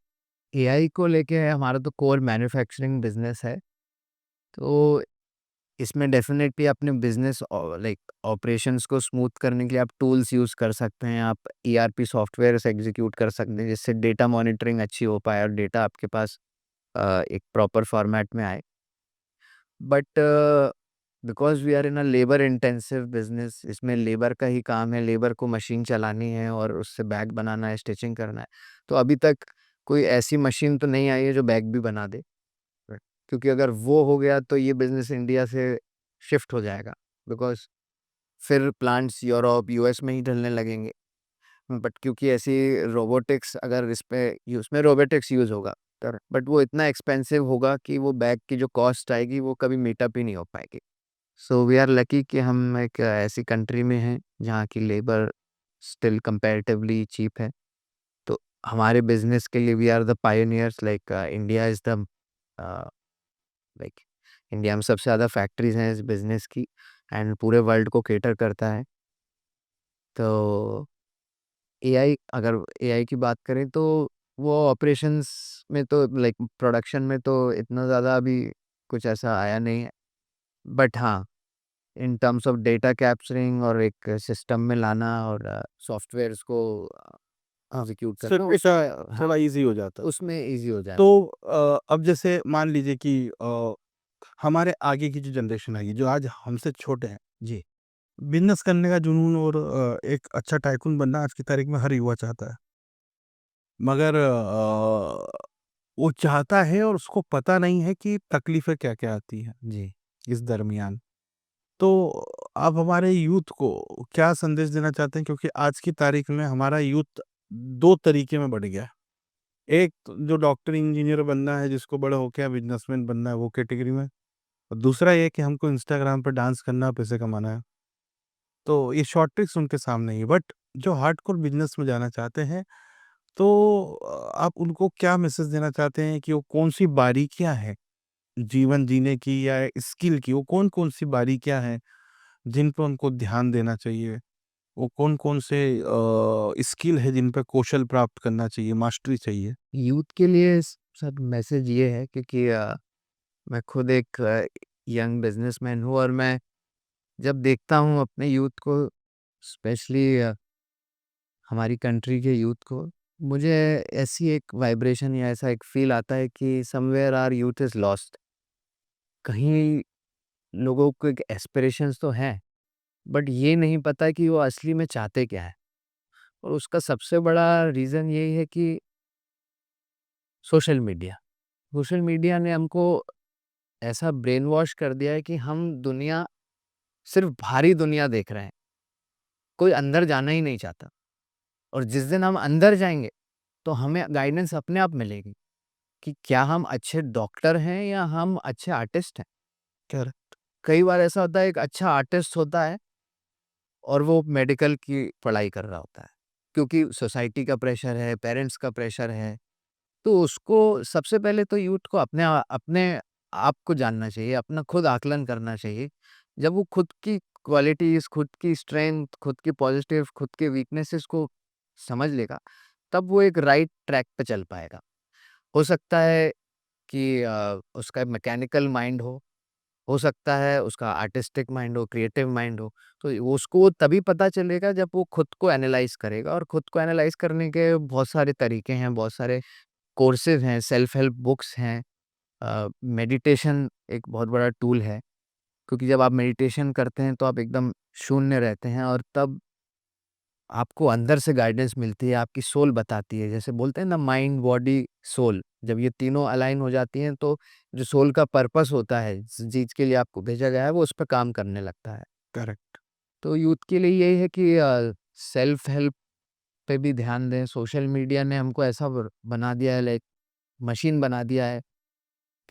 एआई को लेके हमारा तो कोर मैन्युफैक्चरिंग बिज़नेस है, तो इसमें डेफ़िनेटली अपने बिज़नेस लाइक ऑपरेशंस को स्मूथ करने के लिए आप टूल्स यूज़ कर सकते हैं, आप ईआरपी सॉफ्टवेयर्स एग्ज़ीक्यूट कर सकते हैं, जिससे डेटा मॉनिटरिंग अच्छी हो पाए और डेटा आपके पास एक प्रॉपर फॉर्मेट में आए। But because we are in a labour intensive business, इसमें लेबर का ही काम है, लेबर को मशीन चलानी है और उससे बैग बनाना है, स्टिचिंग करना है। तो अभी तक कोई ऐसी मशीन तो नहीं आई है जो बैग भी बना दे। क्योंकि अगर वो हो गया तो ये बिज़नेस इंडिया से शिफ्ट हो जाएगा, बिकॉज़ फिर प्लांट्स यूरोप, यूएस में ही डलने लगेंगे। बट क्योंकि ऐसी रोबोटिक्स अगर इस पे उसमें रोबोटिक्स यूज़ होगा, बट वो इतना एक्सपेंसिव होगा कि वो बैग की जो कॉस्ट आएगी वो कभी मीट अप ही नहीं हो पाएगी। सो वी आर लकी कि हम एक ऐसी कंट्री में हैं जहाँ की लेबर स्टिल कंपैरेटिवली चीप है। तो हमारे बिज़नेस के लिए we are the pioneers, like India is the like India में सबसे ज़्यादा फैक्ट्रीज़ हैं इस बिज़नेस की एंड पूरे वर्ल्ड को कैटर करता है। तो एआई, अगर एआई की बात करें तो वो ऑपरेशंस में तो लाइक प्रोडक्शन में तो इतना ज़्यादा अभी कुछ ऐसा आया नहीं है। बट हाँ, in terms of data capturing और एक सिस्टम में लाना और सॉफ्टवेयर्स को हाँ, एग्ज़ीक्यूट करना सर्किट हाँ, थोड़ा ईज़ी हो जाता। उसमें ईज़ी हो जाता तो अब जैसे मान लीजिए कि हमारे आगे की जो जनरेशन आएगी, जो आज हमसे छोटे हैं, है। जी, बिज़नेस करने का जुनून और एक अच्छा टाइकून बनना आज की तारीख में हर युवा चाहता है। मगर वो चाहता है और उसको पता नहीं है कि तकलीफ़ें क्या-क्या आती हैं जी। इस दरमियान। तो आप हमारे यूथ को क्या संदेश देना चाहते हैं? क्योंकि आज की तारीख में हमारा यूथ 2 तरीके में बढ़ गया है। एक तो जो डॉक्टर, इंजीनियर बनना है, जिसको बड़ा होके बिज़नेसमैन बनना है, वो कैटेगरी में। और दूसरा ये है कि हमको इंस्टाग्राम पे डांस करना, पैसे कमाना है। तो ये शॉर्ट ट्रिक्स उनके सामने ही है। बट जो हार्डकोर बिज़नेस में जाना चाहते हैं, तो आप उनको क्या मैसेज देना चाहते हैं कि वो कौन-सी बारीकियाँ हैं, जीवन जीने की या स्किल की, वो कौन-कौन सी बारीकियाँ हैं, जिन पे उनको ध्यान देना चाहिए? वो कौन-कौन से स्किल है, जिन पे कौशल प्राप्त करना चाहिए, मास्टरी चाहिए? यूथ के लिए सर मैसेज ये है, क्योंकि मैं खुद एक यंग बिज़नेसमैन हूँ और मैं जब देखता हूँ अपने यूथ को, स्पेशली हमारी कंट्री के यूथ को, मुझे ऐसी एक वाइब्रेशन या ऐसा एक फ़ील आता है कि somewhere our youth is lost. कहीं लोगों को एक एस्पिरेशंस तो हैं, बट ये नहीं पता कि वो असली में चाहते क्या हैं। और उसका सबसे बड़ा रीज़न यही है कि सोशल मीडिया। सोशल मीडिया ने हमको ऐसा ब्रेन वॉश कर दिया है कि हम दुनिया सिर्फ़ बाहरी दुनिया देख रहे हैं, कोई अंदर जाना ही नहीं चाहता। और जिस दिन हम अंदर जाएँगे, तो हमें गाइडेंस अपने आप मिलेगी कि क्या हम अच्छे डॉक्टर हैं या हम अच्छे आर्टिस्ट हैं। करेक्ट। कई बार ऐसा होता है, एक अच्छा आर्टिस्ट होता है और वो मेडिकल की पढ़ाई कर रहा होता है, क्योंकि सोसाइटी का प्रेशर है, पेरेंट्स का प्रेशर है। तो उसको सबसे पहले तो यूथ को अपने आप को जानना चाहिए, अपना खुद आकलन करना चाहिए। जब वो खुद की क्वालिटीज़, खुद की स्ट्रेंथ, खुद की पॉजिटिव, खुद के वीकनेसेस को समझ लेगा, तब वो एक राइट ट्रैक पे चल पाएगा। हो सकता है कि उसका मैकेनिकल माइंड हो सकता है उसका आर्टिस्टिक माइंड हो, क्रिएटिव माइंड हो, तो वो उसको तभी पता चलेगा जब वो खुद को एनालाइज़ करेगा। और खुद को एनालाइज़ करने के बहुत सारे तरीके हैं, बहुत सारे कोर्सेज़ हैं, सेल्फ हेल्प बुक्स हैं। मेडिटेशन एक बहुत बड़ा टूल है, क्योंकि जब आप मेडिटेशन करते हैं तो आप एकदम शून्य रहते हैं और तब आपको अंदर से गाइडेंस मिलती है, आपकी सोल बताती है। जैसे बोलते हैं ना, माइंड, बॉडी, सोल, जब ये तीनों अलाइन हो जाती हैं तो जो सोल का पर्पस होता है, जिस चीज़ के लिए आपको भेजा गया है, वो उस पे काम करने लगता है। करेक्ट। तो यूथ के लिए यही है कि सेल्फ हेल्प पे भी ध्यान दें। सोशल मीडिया ने हमको ऐसा बना दिया है, लाइक मशीन बना दिया है,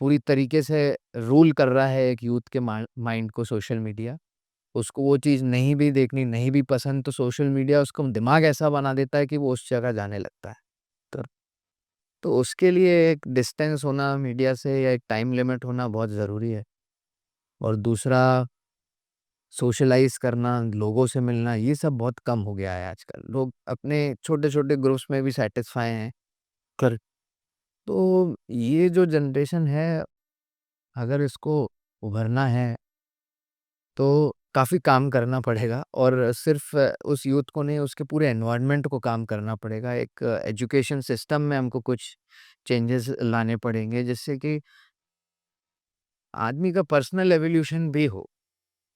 पूरी तरीके से रूल कर रहा है एक यूथ के माइंड को सोशल मीडिया। उसको वो चीज़ नहीं भी देखनी, नहीं भी पसंद, तो सोशल मीडिया उसको दिमाग ऐसा बना देता है कि वो उस जगह जाने लगता है। तर तो उसके लिए एक डिस्टेंस होना मीडिया से, या एक टाइम लिमिट होना बहुत ज़रूरी है। और दूसरा, सोशलाइज़ करना, लोगों से मिलना, ये सब बहुत कम हो गया है आजकल। लोग अपने छोटे-छोटे ग्रुप्स में भी सैटिस्फाई हैं। करेक्ट। तो ये जो जनरेशन है, अगर इसको उभरना है, तो काफ़ी काम करना पड़ेगा। और सिर्फ़ उस यूथ को नहीं, उसके पूरे एनवायरनमेंट को काम करना पड़ेगा। एक एजुकेशन सिस्टम में हमको कुछ चेंजेस लाने पड़ेंगे, जिससे कि आदमी का पर्सनल एवोल्यूशन भी हो।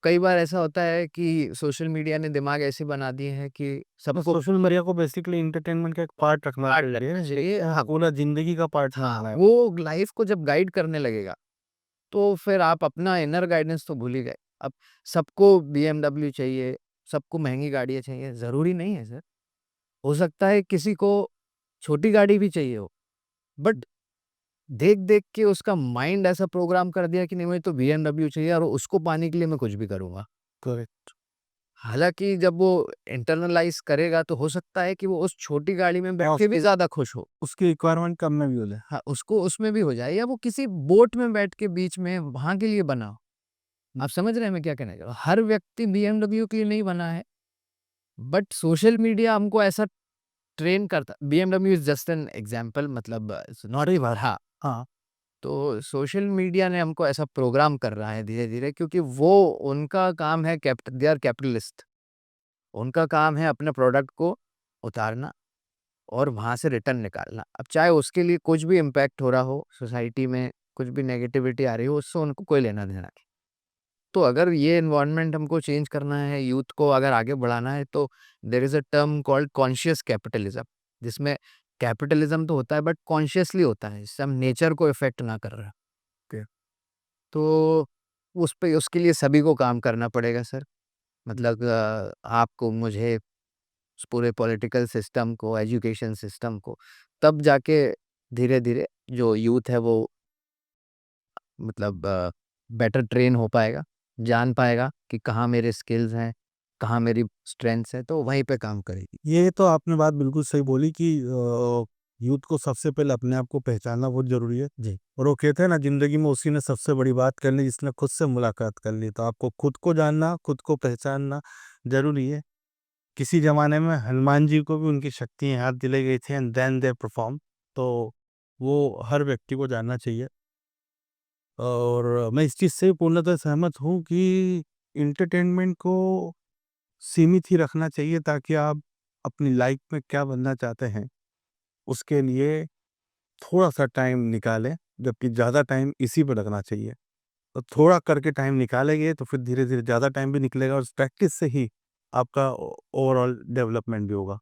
कई बार ऐसा होता है कि सोशल मीडिया ने दिमाग ऐसे बना दिए हैं कि बस सबको सोशल मीडिया को बेसिकली एंटरटेनमेंट का एक पार्ट रखना पार्ट चाहिए, लगना चाहिए। हाँ, पूरा ज़िंदगी का पार्ट नहीं हाँ, बनाना है। वो लाइफ़ को जब गाइड करने लगेगा, तो फिर आप अपना इनर गाइडेंस तो भूल ही गए। अब सबको बीएमडब्ल्यू चाहिए, सबको महँगी गाड़ियाँ चाहिए, ज़रूरी नहीं है सर। हो सकता है किसी को छोटी गाड़ी भी चाहिए हो, बट देख-देख के उसका माइंड ऐसा प्रोग्राम कर दिया कि नहीं, मुझे तो बीएमडब्ल्यू चाहिए और उसको पाने के लिए मैं कुछ भी करूँगा। करेक्ट। हालाँकि जब वो इंटरनलाइज़ करेगा, तो हो सकता है कि वो उस छोटी गाड़ी में बैठ हाँ, के भी ज़्यादा खुश हो। उसकी रिक्वायरमेंट कम में भी हो जाए। हाँ, उसको उसमें भी हो जाए, या वो किसी बोट में बैठ के बीच में वहाँ के लिए बना हो। आप समझ रहे हैं मैं क्या कहना चाह रहा हूँ? हर व्यक्ति बीएमडब्ल्यू के लिए नहीं बना है, बट सोशल मीडिया हमको ऐसा ट्रेन करता। BMW is just an example, मतलब इट्स नॉट सही बात। हाँ, हाँ, तो सोशल मीडिया ने हमको ऐसा प्रोग्राम कर रहा है धीरे-धीरे, क्योंकि वो उनका काम है, दे आर कैपिटलिस्ट। उनका काम है अपने प्रोडक्ट को उतारना और वहाँ से रिटर्न निकालना। अब चाहे उसके लिए कुछ भी इम्पैक्ट हो रहा हो सोसाइटी में, कुछ भी नेगेटिविटी आ रही हो, उससे उनको कोई लेना-देना नहीं। तो अगर ये एनवायरनमेंट हमको चेंज करना है, यूथ को अगर आगे बढ़ाना है, तो there is a term called conscious capitalism, जिसमें कैपिटलिज़्म तो होता है बट कॉन्शियसली होता है, जिससे हम नेचर को इफ़ेक्ट ना कर रहा। ओके। तो उस पे उसके लिए सभी को काम करना पड़ेगा सर। मतलब आपको, मुझे, उस पूरे पॉलिटिकल सिस्टम को, एजुकेशन सिस्टम को, तब जाके धीरे-धीरे जो यूथ है वो, मतलब बेटर ट्रेन हो पाएगा, जान पाएगा कि कहाँ मेरे स्किल्स हैं, कहाँ मेरी स्ट्रेंथ्स हैं, तो वहीं पे काम करेगी। ये तो आपने बात बिल्कुल सही बोली कि यूथ को सबसे पहले अपने आप को पहचानना बहुत ज़रूरी है। जी। और वो कहते हैं ना, ज़िंदगी में उसी ने सबसे बड़ी बात कर ली जिसने खुद से मुलाकात कर ली। तो आपको खुद को जानना, खुद को पहचानना ज़रूरी है। किसी ज़माने में हनुमान जी को भी उनकी शक्तियाँ याद दिलाई गई थी एंड देन दे परफॉर्म। तो वो हर व्यक्ति को जानना चाहिए। और मैं इस चीज़ से पूर्णतः सहमत हूँ कि एंटरटेनमेंट को सीमित ही रखना चाहिए, ताकि आप अपनी लाइफ में क्या बनना चाहते हैं, उसके लिए थोड़ा-सा टाइम निकालें, जबकि ज़्यादा टाइम इसी पे लगना चाहिए। तो थोड़ा करके टाइम निकालेंगे तो फिर धीरे-धीरे ज़्यादा टाइम भी निकलेगा और उस प्रैक्टिस से ही आपका ओवरऑल डेवलपमेंट भी होगा।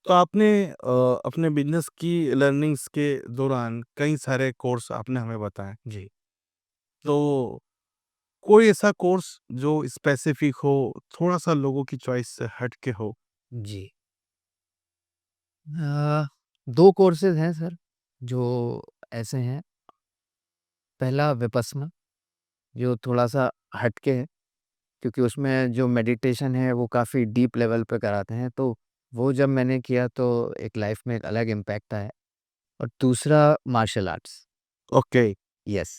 तो आपने अपने बिज़नेस की लर्निंग्स के दौरान कई सारे कोर्स आपने हमें बताए। जी। तो कोई ऐसा कोर्स जो स्पेसिफिक हो, थोड़ा-सा लोगों की चॉइस से हट के हो? जी। 2 कोर्सेज़ हैं सर, जो ऐसे हैं। पहला विपस्सना, जो थोड़ा-सा हट के है, क्योंकि उसमें जो मेडिटेशन है वो काफ़ी डीप लेवल पे कराते हैं, तो वो जब मैंने किया तो एक लाइफ़ में एक अलग इम्पैक्ट आया। और दूसरा मार्शल आर्ट्स। ओके। यस।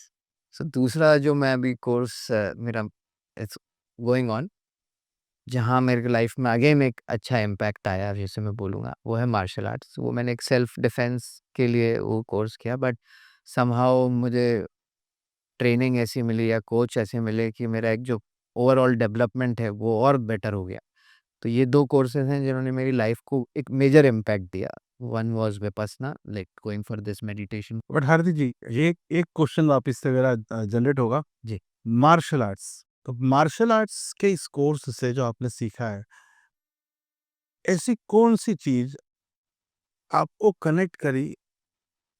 सो दूसरा जो मैं अभी कोर्स मेरा इट्स गोइंग ऑन, जहाँ मेरे लाइफ में अगेन एक अच्छा इम्पैक्ट आया, जैसे मैं बोलूँगा, वो है मार्शल आर्ट्स। वो मैंने एक सेल्फ डिफेंस के लिए वो कोर्स किया, बट समहाउ मुझे ट्रेनिंग ऐसी मिली या कोच ऐसे मिले कि मेरा एक जो ओवरऑल डेवलपमेंट है वो और बेटर हो गया। तो ये 2 कोर्सेज़ हैं जिन्होंने मेरी लाइफ को एक मेजर इम्पैक्ट दिया। One was Vipassana, like going for this meditation. But Hardik ji, ये एक क्वेश्चन वापस से मेरा जनरेट होगा। जी। मार्शल आर्ट्स, तो मार्शल आर्ट्स के इस कोर्स से जो आपने सीखा है, ऐसी कौन-सी चीज़ आपको कनेक्ट करी,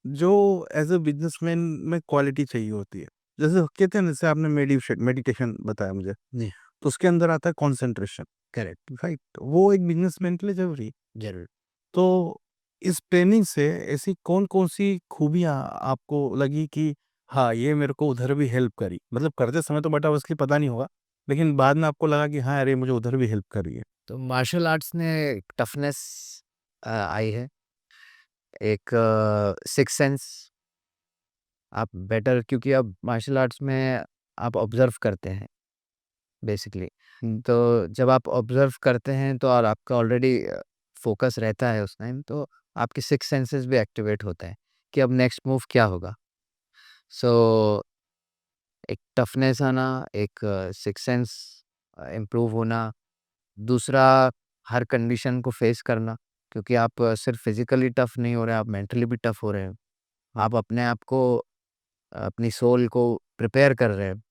जो एज़ अ बिज़नेसमैन में क्वालिटी चाहिए होती है? जैसे कहते हैं ना, जैसे आपने मेडिटेशन बताया मुझे, जी, तो उसके अंदर आता है कंसंट्रेशन, करेक्ट, राइट? वो एक बिज़नेसमैन के लिए ज़रूरी है। ज़रूर। तो इस ट्रेनिंग से ऐसी कौन-कौन सी खूबियाँ आपको लगी कि हाँ, ये मेरे को उधर भी हेल्प करी? मतलब करते समय तो बट ऑब्वियसली पता नहीं होगा, लेकिन बाद में आपको लगा कि हाँ, अरे मुझे उधर भी हेल्प कर रही है। तो मार्शल आर्ट्स ने टफनेस आई है, एक सिक्स्थ सेंस आप बेटर, क्योंकि अब मार्शल आर्ट्स में आप ऑब्ज़र्व करते हैं बेसिकली। हुँ, तो जब आप ऑब्ज़र्व करते हैं तो और आपका ऑलरेडी फ़ोकस रहता है उस टाइम, तो आपके सिक्स्थ सेंसेस भी एक्टिवेट होते हैं कि अब नेक्स्ट मूव क्या होगा। सो एक टफनेस आना, एक सिक्स्थ सेंस इम्प्रूव होना, दूसरा हर कंडीशन को फेस करना, क्योंकि आप सिर्फ फिज़िकली टफ नहीं हो रहे, आप मेंटली भी टफ हो रहे हैं। आप अपने आप को, अपनी सोल को प्रिपेयर कर रहे हैं।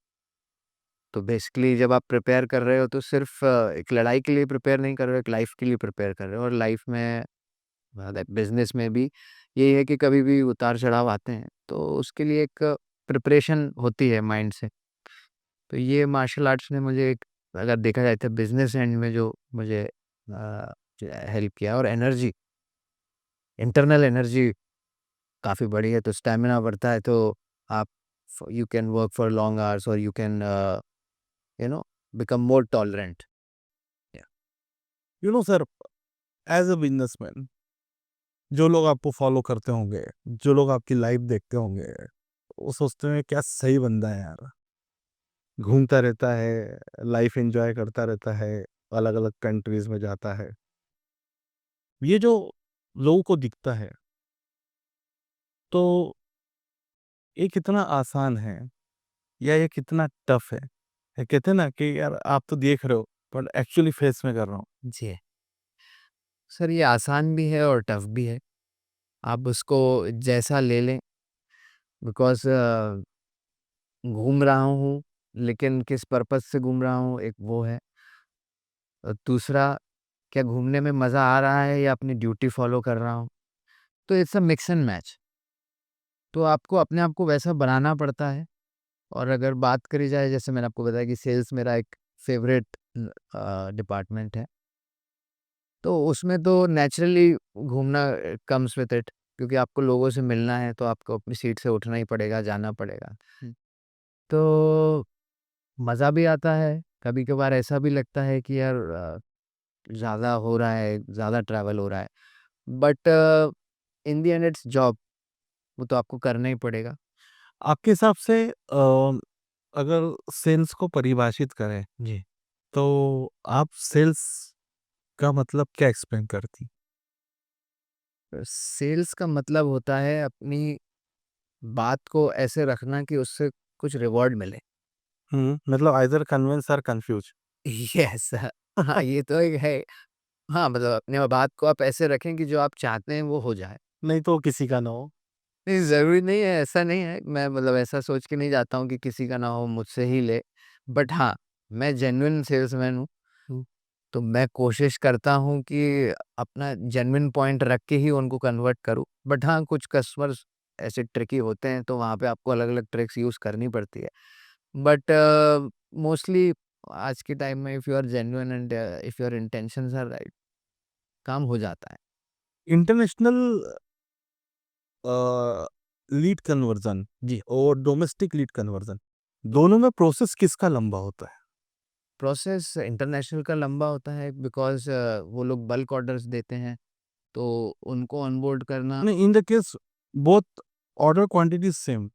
तो बेसिकली जब आप प्रिपेयर कर रहे हो तो सिर्फ एक लड़ाई के लिए प्रिपेयर नहीं कर रहे हो, एक लाइफ के लिए प्रिपेयर कर रहे हो। और लाइफ में बिजनेस में भी यही है कि कभी भी उतार चढ़ाव आते हैं, तो उसके लिए एक प्रिपरेशन होती है माइंड से। तो ये मार्शल आर्ट्स ने मुझे एक, अगर देखा जाए तो बिजनेस एंड में जो मुझे हेल्प किया, और एनर्जी, इंटरनल एनर्जी काफ़ी बड़ी है, तो स्टैमिना बढ़ता है, तो आप you can work for long hours, और you can you know become more tolerant. You know sir, as a businessman जो लोग आपको फ़ॉलो करते होंगे, जो लोग आपकी लाइफ़ देखते होंगे, वो सोचते होंगे क्या सही बंदा है यार। घूमता रहता है, लाइफ़ एन्जॉय करता रहता है, अलग-अलग कंट्रीज़ में जाता है। ये जो लोगों को दिखता है, तो ये कितना आसान है या ये कितना टफ़ है? ये कहते हैं ना कि यार आप तो देख रहे हो, पर एक्चुअली फेस में कर रहा हूँ। जी। सर ये आसान भी है और टफ भी है। आप उसको जैसा ले लें, बिकॉज़ घूम रहा हूँ, लेकिन किस पर्पज़ से घूम रहा हूँ, एक वो है। दूसरा, क्या घूमने में मज़ा आ रहा है या अपनी ड्यूटी फ़ॉलो कर रहा हूँ? तो it's a mix and match. तो आपको अपने आप को वैसा बनाना पड़ता है। और अगर बात करी जाए, जैसे मैंने आपको बताया कि सेल्स मेरा एक फ़ेवरेट डिपार्टमेंट है। तो उसमें तो नेचुरली घूमना कम्स विद इट, क्योंकि आपको लोगों से मिलना है, तो आपको अपनी सीट से उठना ही पड़ेगा, जाना पड़ेगा। तो मज़ा भी आता है, कभी-कभार ऐसा भी लगता है कि यार ज़्यादा हो रहा है, ज़्यादा ट्रैवल हो रहा है। But in the end it's job, वो तो आपको करना ही पड़ेगा। आपके हिसाब से अगर सेल्स को परिभाषित करें, जी। तो आप सेल्स का मतलब क्या एक्सप्लेन करती? सेल्स का मतलब होता है अपनी बात को ऐसे रखना कि उससे कुछ रिवॉर्ड मिले। हुँ, मतलब आइदर कन्विंस और कन्फ्यूज़। यस। हाँ, ये तो एक है। हाँ, मतलब अपने बात को आप ऐसे रखें कि जो आप चाहते हैं वो हो जाए। नहीं तो किसी का ना हो। नहीं, ज़रूरी नहीं है, ऐसा नहीं है। मैं मतलब ऐसा सोच के नहीं जाता हूँ कि किसी का ना हो, मुझसे ही ले। बट हाँ, मैं जेन्युइन सेल्समैन हूँ। हुँ। तो मैं कोशिश करता हूँ कि अपना जेन्युइन पॉइंट रख के ही उनको कन्वर्ट करूँ। बट हाँ, कुछ कस्टमर्स ऐसे ट्रिकी होते हैं, तो वहाँ पे आपको अलग-अलग ट्रिक्स यूज़ करनी पड़ती है। बट मोस्टली आज के टाइम में if you are genuine and if your intentions are right, काम हो जाता है। इंटरनेशनल अ, लीड कन्वर्जन जी। और डोमेस्टिक लीड कन्वर्जन, दोनों में प्रोसेस किसका लंबा होता है? प्रोसेस इंटरनेशनल का लंबा होता है, बिकॉज़ वो लोग बल्क ऑर्डर्स देते हैं, तो उनको ऑनबोर्ड करना। नहीं, in the case both order quantity same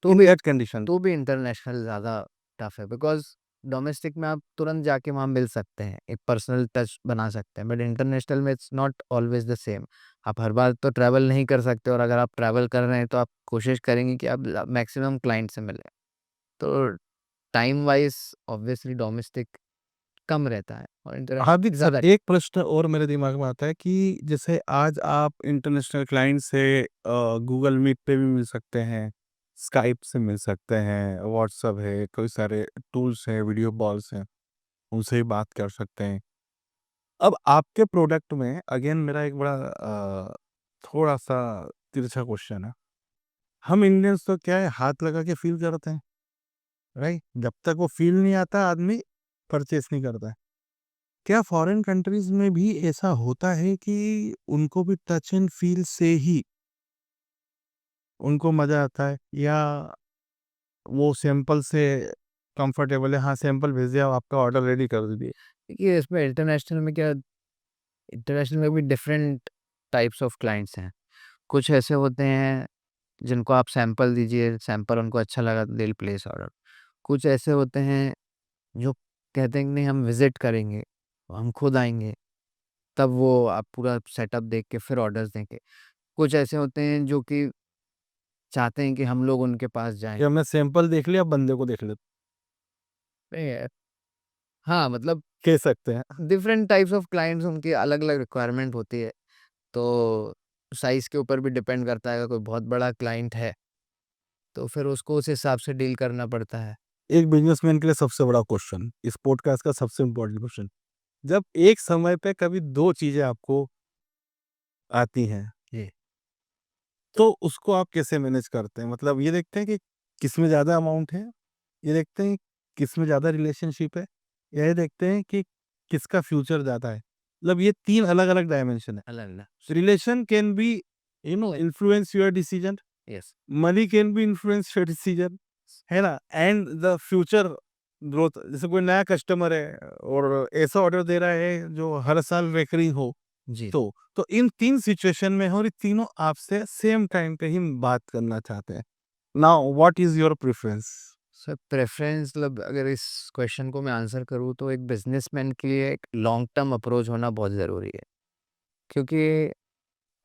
तो इन भी दैट कंडीशन। तो भी इंटरनेशनल ज़्यादा टफ है, बिकॉज़ डोमेस्टिक में आप तुरंत जाके वहाँ मिल सकते हैं, एक पर्सनल टच बना सकते हैं, बट इंटरनेशनल में it's not always the same. आप हर बार तो ट्रैवल नहीं कर सकते, और अगर आप ट्रैवल कर रहे हैं तो आप कोशिश करेंगे कि आप मैक्सिमम क्लाइंट से मिलें। तो टाइम वाइज़ ऑब्वियसली डोमेस्टिक कम रहता है और हार्दिक इंटरनेशनल सर, ज़्यादा। एक प्रश्न और मेरे दिमाग में आता है कि जैसे आज आप इंटरनेशनल क्लाइंट से गूगल मीट पे भी मिल सकते हैं, स्काइप से मिल सकते हैं, व्हाट्सएप है, कई सारे टूल्स हैं, वीडियो कॉल्स हैं, उनसे भी बात कर सकते हैं। अब आपके प्रोडक्ट में अगेन मेरा एक बड़ा थोड़ा-सा तिरछा क्वेश्चन है। हम इंडियंस तो क्या है हाथ लगा के फ़ील करते हैं, राइट? जब तक वो फ़ील नहीं आता आदमी परचेज़ नहीं करता है। क्या फॉरेन कंट्रीज़ में भी ऐसा होता है कि उनको भी टच एंड फ़ील से ही उनको मज़ा आता है या वो सैंपल से कंफर्टेबल है, हाँ, सैंपल भेज दिया आपका ऑर्डर रेडी कर दिए? देखिए इसमें इंटरनेशनल में क्या, इंटरनेशनल में भी डिफरेंट टाइप्स ऑफ क्लाइंट्स हैं। कुछ ऐसे होते हैं जिनको आप सैंपल दीजिए, सैंपल उनको अच्छा लगा तो दे विल प्लेस ऑर्डर। कुछ ऐसे होते हैं जो कहते हैं कि नहीं हम विज़िट करेंगे, हम खुद आएँगे, तब वो आप पूरा सेटअप देख के फिर ऑर्डर्स देंगे। कुछ ऐसे होते हैं जो कि चाहते हैं कि हम लोग उनके पास जाएँ। कि हमने सैंपल देख लिया, अब बंदे को देख लेते नहीं, हाँ, मतलब कह सकते हैं। डिफरेंट टाइप्स ऑफ क्लाइंट्स, उनकी अलग-अलग रिक्वायरमेंट होती है। तो साइज़ के ऊपर भी डिपेंड करता है, अगर कोई बहुत बड़ा क्लाइंट है, तो फिर उसको उस हिसाब से डील करना पड़ता है। एक बिज़नेसमैन के लिए सबसे बड़ा क्वेश्चन, इस पॉडकास्ट का सबसे इम्पोर्टेंट क्वेश्चन, जब एक समय पे कभी 2 चीज़ें आपको आती हैं, जी। तो उसको आप कैसे मैनेज करते हैं? मतलब ये देखते हैं कि किसमें ज़्यादा अमाउंट है, ये देखते हैं किसमें ज़्यादा रिलेशनशिप है, या ये देखते हैं कि किसका फ्यूचर ज़्यादा है? मतलब ये 3 अलग-अलग डायमेंशन है। अलग-अलग। Relation can be influence your decision, yes. Money can B influence your decision, है ना? एंड द फ्यूचर ग्रोथ, जैसे कोई नया कस्टमर है और ऐसा ऑर्डर दे रहा है जो हर साल रिकरिंग हो, जी। तो इन 3 सिचुएशन में है और ये तीनों आपसे सेम टाइम पे ही बात करना चाहते हैं। Now what is your preference? Sir preference, मतलब अगर इस क्वेश्चन को मैं आंसर करूँ तो एक बिज़नेसमैन के लिए एक लॉन्ग टर्म अप्रोच होना बहुत ज़रूरी है। क्योंकि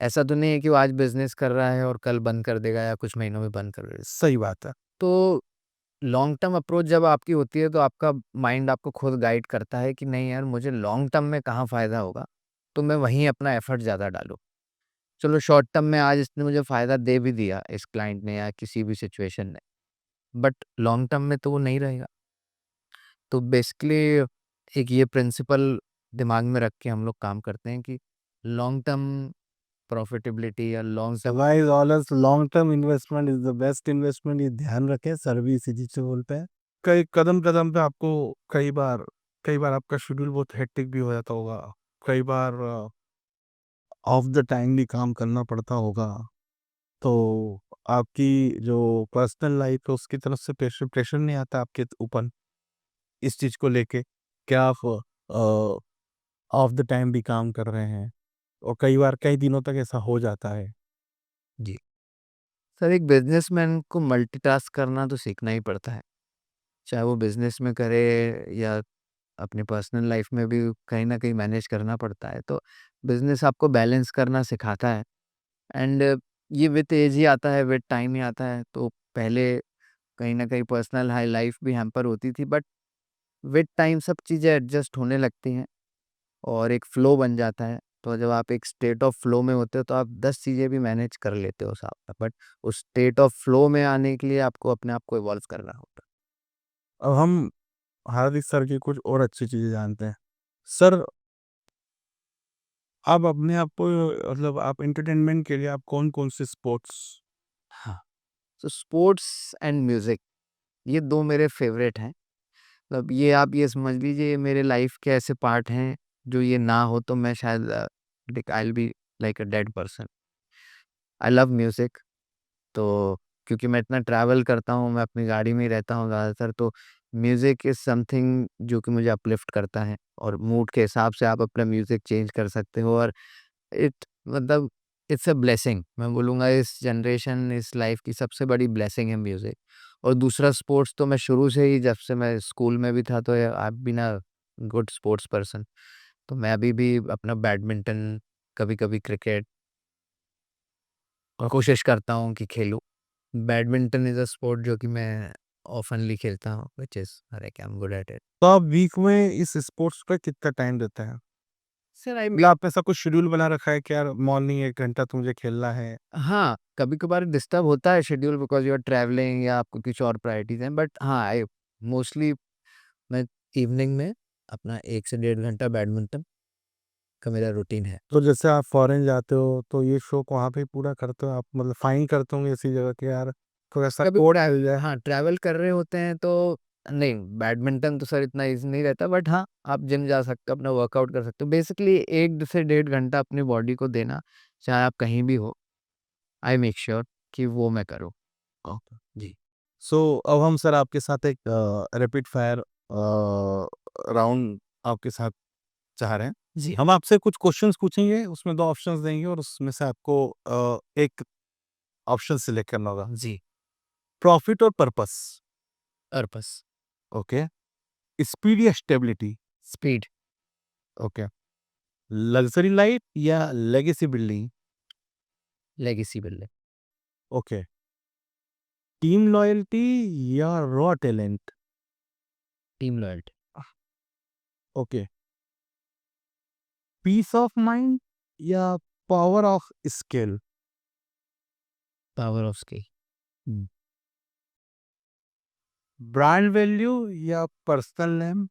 ऐसा तो नहीं है कि वो आज बिज़नेस कर रहा है और कल बंद कर देगा या कुछ महीनों में बंद कर देगा। सही बात है। तो लॉन्ग टर्म अप्रोच जब आपकी होती है तो आपका माइंड आपको खुद गाइड करता है कि नहीं यार, मुझे लॉन्ग टर्म में कहाँ फ़ायदा होगा, तो मैं वहीं अपना एफ़र्ट ज़्यादा डालूँ। चलो शॉर्ट टर्म में आज इसने मुझे फ़ायदा दे भी दिया, इस क्लाइंट ने या किसी भी सिचुएशन ने, बट लॉन्ग टर्म में तो वो नहीं रहेगा। तो बेसिकली एक ये प्रिंसिपल दिमाग में रख के हम लोग काम करते हैं कि लॉन्ग टर्म प्रॉफ़िटेबिलिटी या long so term. Guys always long term investment is the best investment, ये ध्यान रखें, सर भी इसी चीज़ से बोलते हैं। कई कदम-कदम पे आपको कई बार आपका शेड्यूल बहुत हेक्टिक भी हो जाता होगा। कई बार ऑफ द टाइम भी काम करना पड़ता होगा। तो आपकी जो पर्सनल लाइफ़ है उसकी तरफ से प्रेशर प्रेशर नहीं आता आपके ऊपर इस चीज़ को लेके? क्या आप ऑफ द टाइम भी काम कर रहे हैं? और कई बार कई दिनों तक ऐसा हो जाता है। जी। सर एक बिज़नेसमैन को मल्टीटास्क करना तो सीखना ही पड़ता है। चाहे वो बिज़नेस में करे या अपनी पर्सनल लाइफ़ में भी कहीं न कहीं मैनेज करना पड़ता है। तो बिज़नेस आपको बैलेंस करना सिखाता है एंड ये विथ ऐज ही आता है, विथ टाइम ही आता है। तो पहले कहीं न कहीं पर्सनल हाई लाइफ़ भी हैम्पर होती थी, बट विथ टाइम सब चीज़ें एडजस्ट होने लगती हैं और एक फ्लो बन जाता है। तो जब आप एक स्टेट ऑफ फ्लो में होते हो तो आप 10 चीज़ें भी मैनेज कर लेते हो साथ में, बट उस स्टेट ऑफ फ्लो में आने के लिए आपको अपने आप को इवॉल्व करना होता है। अब हम हार्दिक सर की कुछ और अच्छी चीज़ें जानते हैं। सर, आप अपने आप को मतलब आप एंटरटेनमेंट के लिए आप कौन-कौन से स्पोर्ट्स हाँ, तो स्पोर्ट्स एंड म्यूज़िक ये 2 मेरे फ़ेवरेट हैं। मतलब ये आप ये समझ लीजिए ये मेरे लाइफ़ के ऐसे पार्ट हैं, जो ये ना हो तो मैं शायद like I will be like a dead person. I love music. तो क्योंकि मैं इतना ट्रैवल करता हूँ, मैं अपनी गाड़ी में ही रहता हूँ ज़्यादातर, तो म्यूज़िक इज़ समथिंग जो कि मुझे अपलिफ्ट करता है और मूड के हिसाब से आप अपना म्यूज़िक चेंज कर सकते हो और इट मतलब इट्स अ ब्लेसिंग। मैं बोलूँगा इस जनरेशन, इस लाइफ़ की सबसे बड़ी ब्लेसिंग है म्यूज़िक। और दूसरा स्पोर्ट्स तो मैं शुरू से ही जब से मैं स्कूल में भी था तो I have been a good sports person. तो मैं अभी भी अपना बैडमिंटन, कभी-कभी क्रिकेट कोशिश करता हूँ कि खेलूँ। बैडमिंटन इज़ अ स्पोर्ट जो कि मैं ऑफ़नली खेलता हूँ, which is like I am good at it. तो आप वीक में इस स्पोर्ट्स पे कितना टाइम देते हैं? सर आई मतलब आपने ऐसा कुछ शेड्यूल बना रखा है कि यार मॉर्निंग 1 घंटा तो मुझे खेलना है? हाँ, कभी-कभार डिस्टर्ब होता है schedule because you are travelling या आपको कुछ और प्रायोरिटीज़ हैं, बट हाँ, आई मोस्टली मैं इवनिंग में अपना 1 से डेढ़ घंटा बैडमिंटन का मेरा रूटीन है। तो जैसे आप फॉरेन जाते हो तो ये शौक वहाँ पे ही पूरा करते हो आप, मतलब फाइन करते होंगे इसी जगह के यार थोड़ा सा कभी कोड आ जाए। हाँ, ट्रैवल कर रहे होते हैं तो नहीं, बैडमिंटन तो सर इतना ईज़ी नहीं रहता, बट हाँ, आप जिम जा सकते हो, अपना वर्कआउट कर सकते हो। बेसिकली 1 से डेढ़ घंटा अपनी बॉडी को देना, चाहे आप कहीं भी हो, आई मेक श्योर कि वो मैं करूँ। ओके। जी। सो अब हम सर आपके साथ एक रैपिड फायर राउंड आपके साथ चाह रहे हैं। जी। हम आपसे कुछ क्वेश्चंस पूछेंगे, उसमें 2 ऑप्शंस देंगे और उसमें से आपको एक ऑप्शन सिलेक्ट करना होगा। जी। प्रॉफिट और पर्पस। पर्पस। ओके। स्पीड या stability. Speed. Okay. Luxury life या legacy building. Legacy building. Okay. Team loyalty या raw talent. Team loyalty. Okay. Peace of mind या power of skill. Power of skill. Brand value या personal name.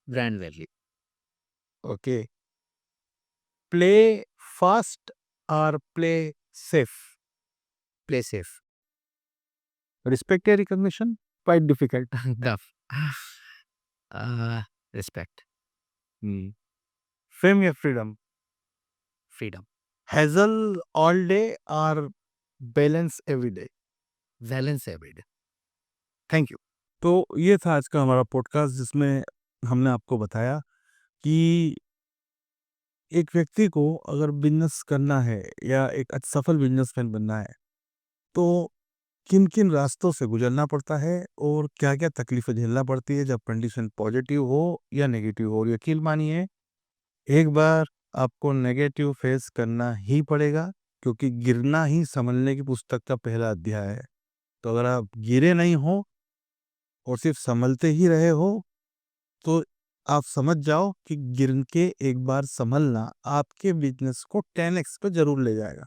Brand value. Okay. Play fast और play safe. Play safe. Respect या recognition quite difficult. Tough. Respect. Fame या freedom. Freedom. Hazel all day और balance every day. Balance everyday. Thank you. तो ये था आज का हमारा पॉडकास्ट जिसमें हमने आपको बताया कि एक व्यक्ति को अगर बिजनेस करना है या एक सफल बिजनेसमैन बनना है तो किन किन रास्तों से गुजरना पड़ता है और क्या क्या तकलीफें झेलना पड़ती है जब कंडीशन पॉजिटिव हो या नेगेटिव हो। और यकीन मानिए एक बार आपको नेगेटिव फेस करना ही पड़ेगा, क्योंकि गिरना ही संभलने की पुस्तक का पहला अध्याय है। तो अगर आप गिरे नहीं हो और सिर्फ संभलते ही रहे हो तो आप समझ जाओ कि गिर के एक बार संभलना आपके बिजनेस को 10x पे जरूर ले जाएगा।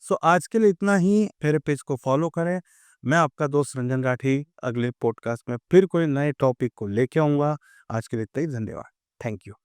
सो आज के लिए इतना ही। मेरे पेज को फॉलो करें। मैं आपका दोस्त रंजन राठी अगले पॉडकास्ट में फिर कोई नए टॉपिक को लेके आऊंगा। आज के लिए इतना ही। धन्यवाद। Thank you.